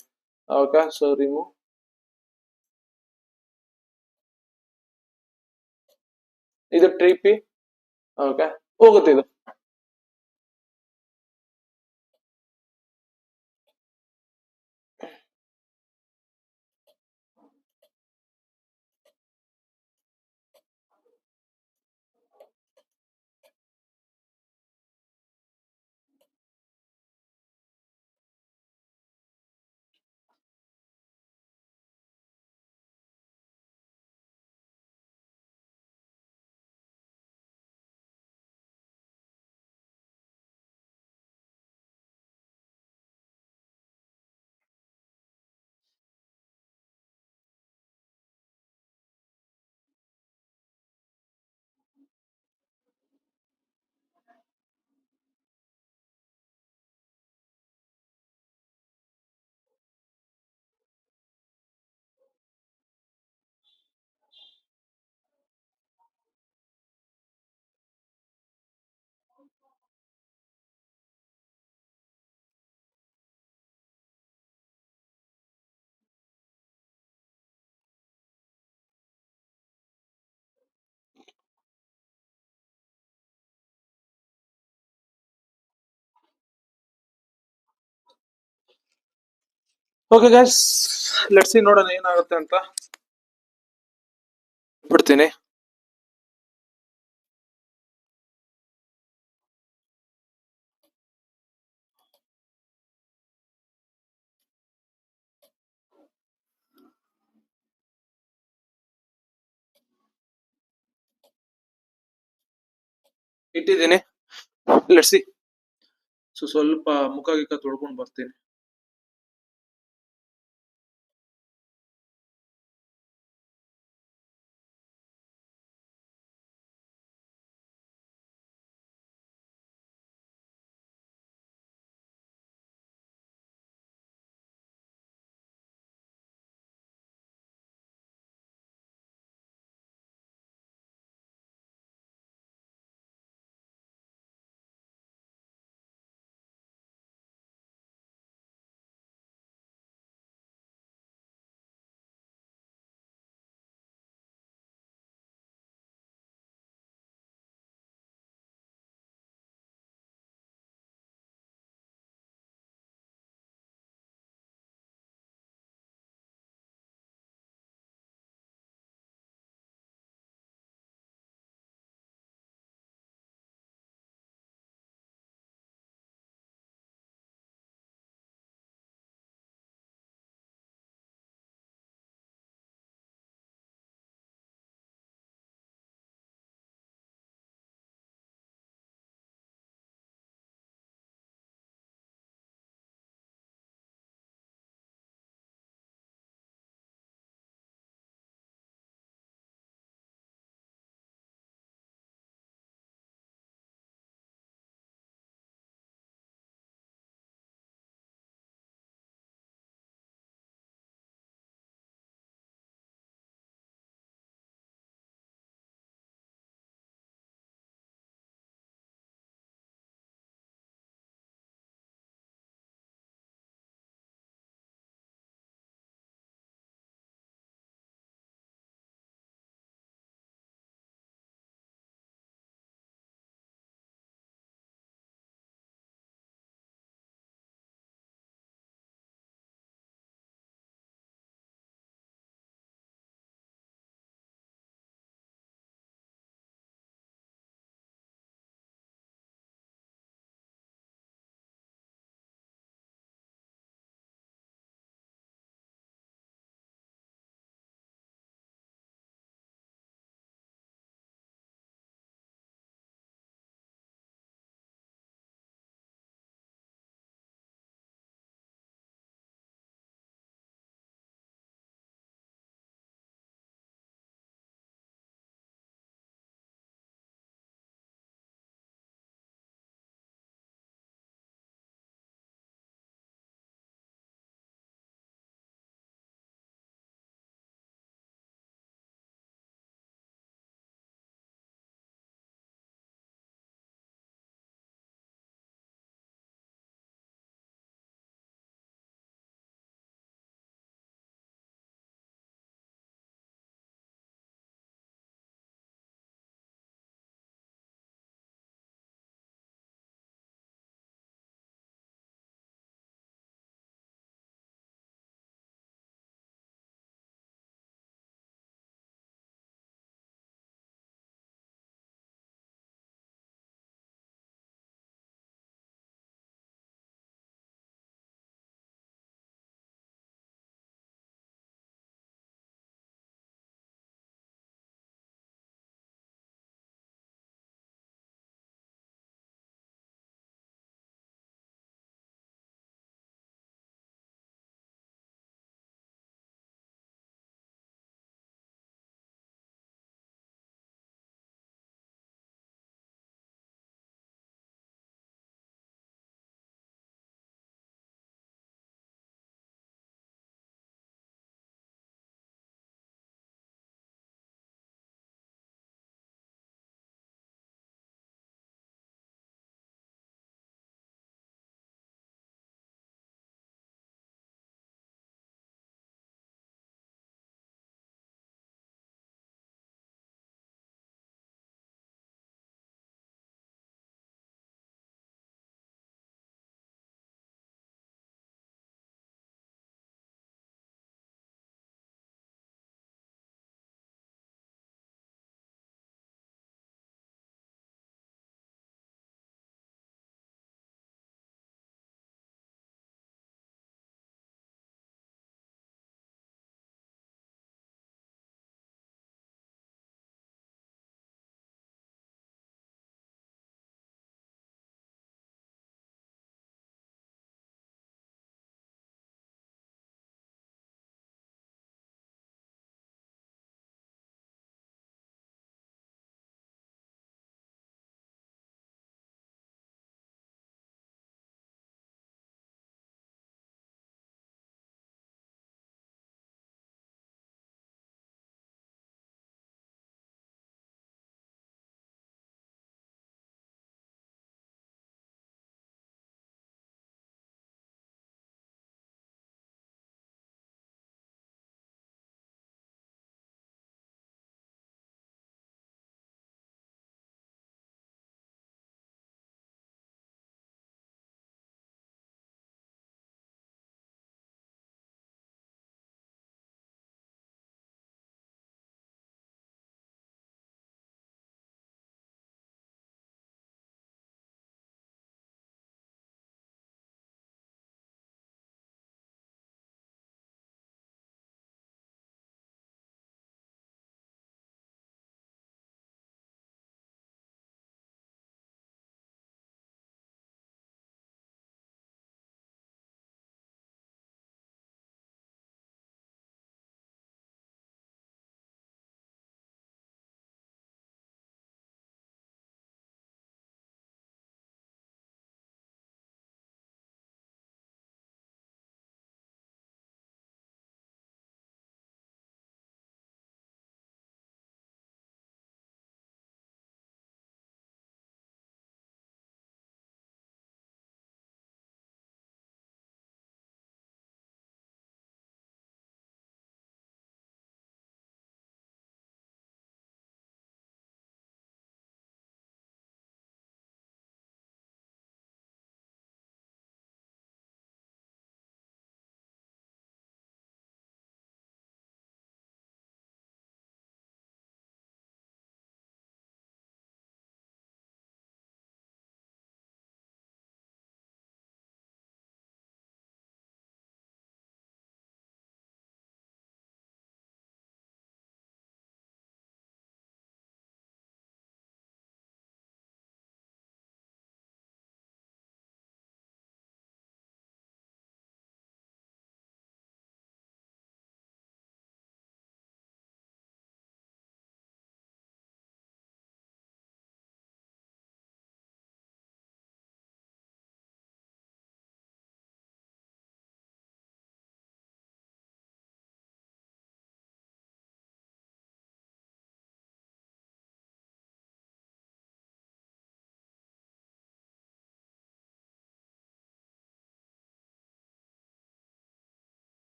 Okay, so remove. ಇದು TP. ಓಕೆ, ಹೋಗುತ್ತೆ ಇದು. ಓಕೆ ಗೈಸ್, ಲೆಟ್ಸ್ ಸಿ, ನೋಡೋಣ ಏನಾಗುತ್ತೆ ಅಂತ. ಬಿಡ್ತೀನಿ. ಇಟ್ಟಿದ್ದೀನಿ. Let's see. ಸ್ವಲ್ಪ ಮುಖ ಗಿಕ್ಕ ತೊಳ್ಕೊಂಡು ಬರ್ತೀನಿ.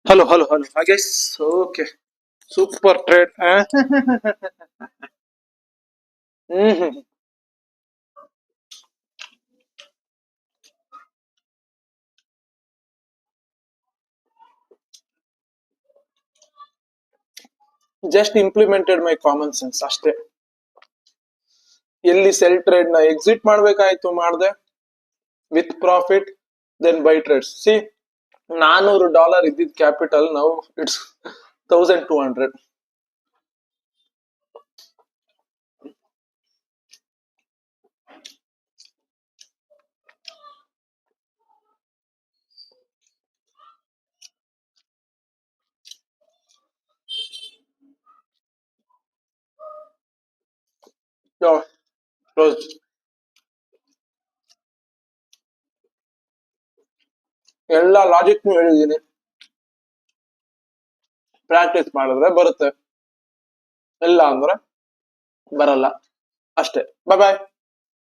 ಹಲೋ ಹಲೋ ಹಲೋ ಹಾಗೆ okay super trade. Hmm. Just implemented my common sense ಅಷ್ಟೇ. ಎಲ್ಲಿ ಸೆಲ್ ಟ್ರೇಡ್ ನ ಎಕ್ಸಿಟ್ ಮಾಡ್ಬೇಕಾಯ್ತು ಮಾಡ್ದೆ, with profit then by trades. See $400 ಇದ್ದಿದ್ ಕ್ಯಾಪಿಟಲ್ ನಾವು ಇಟ್ಸ್ 1200. ಕ್ಲೋಸ್. ಎಲ್ಲ ಲಾಜಿಕ್ ಹೇಳಿದೀನಿ, ಪ್ರಾಕ್ಟೀಸ್ ಮಾಡಿದ್ರೆ ಬರುತ್ತೆ, ಇಲ್ಲ ಅಂದ್ರೆ ಬರಲ್ಲ ಅಷ್ಟೇ. ಬಾಯ್ ಬಾಯ್.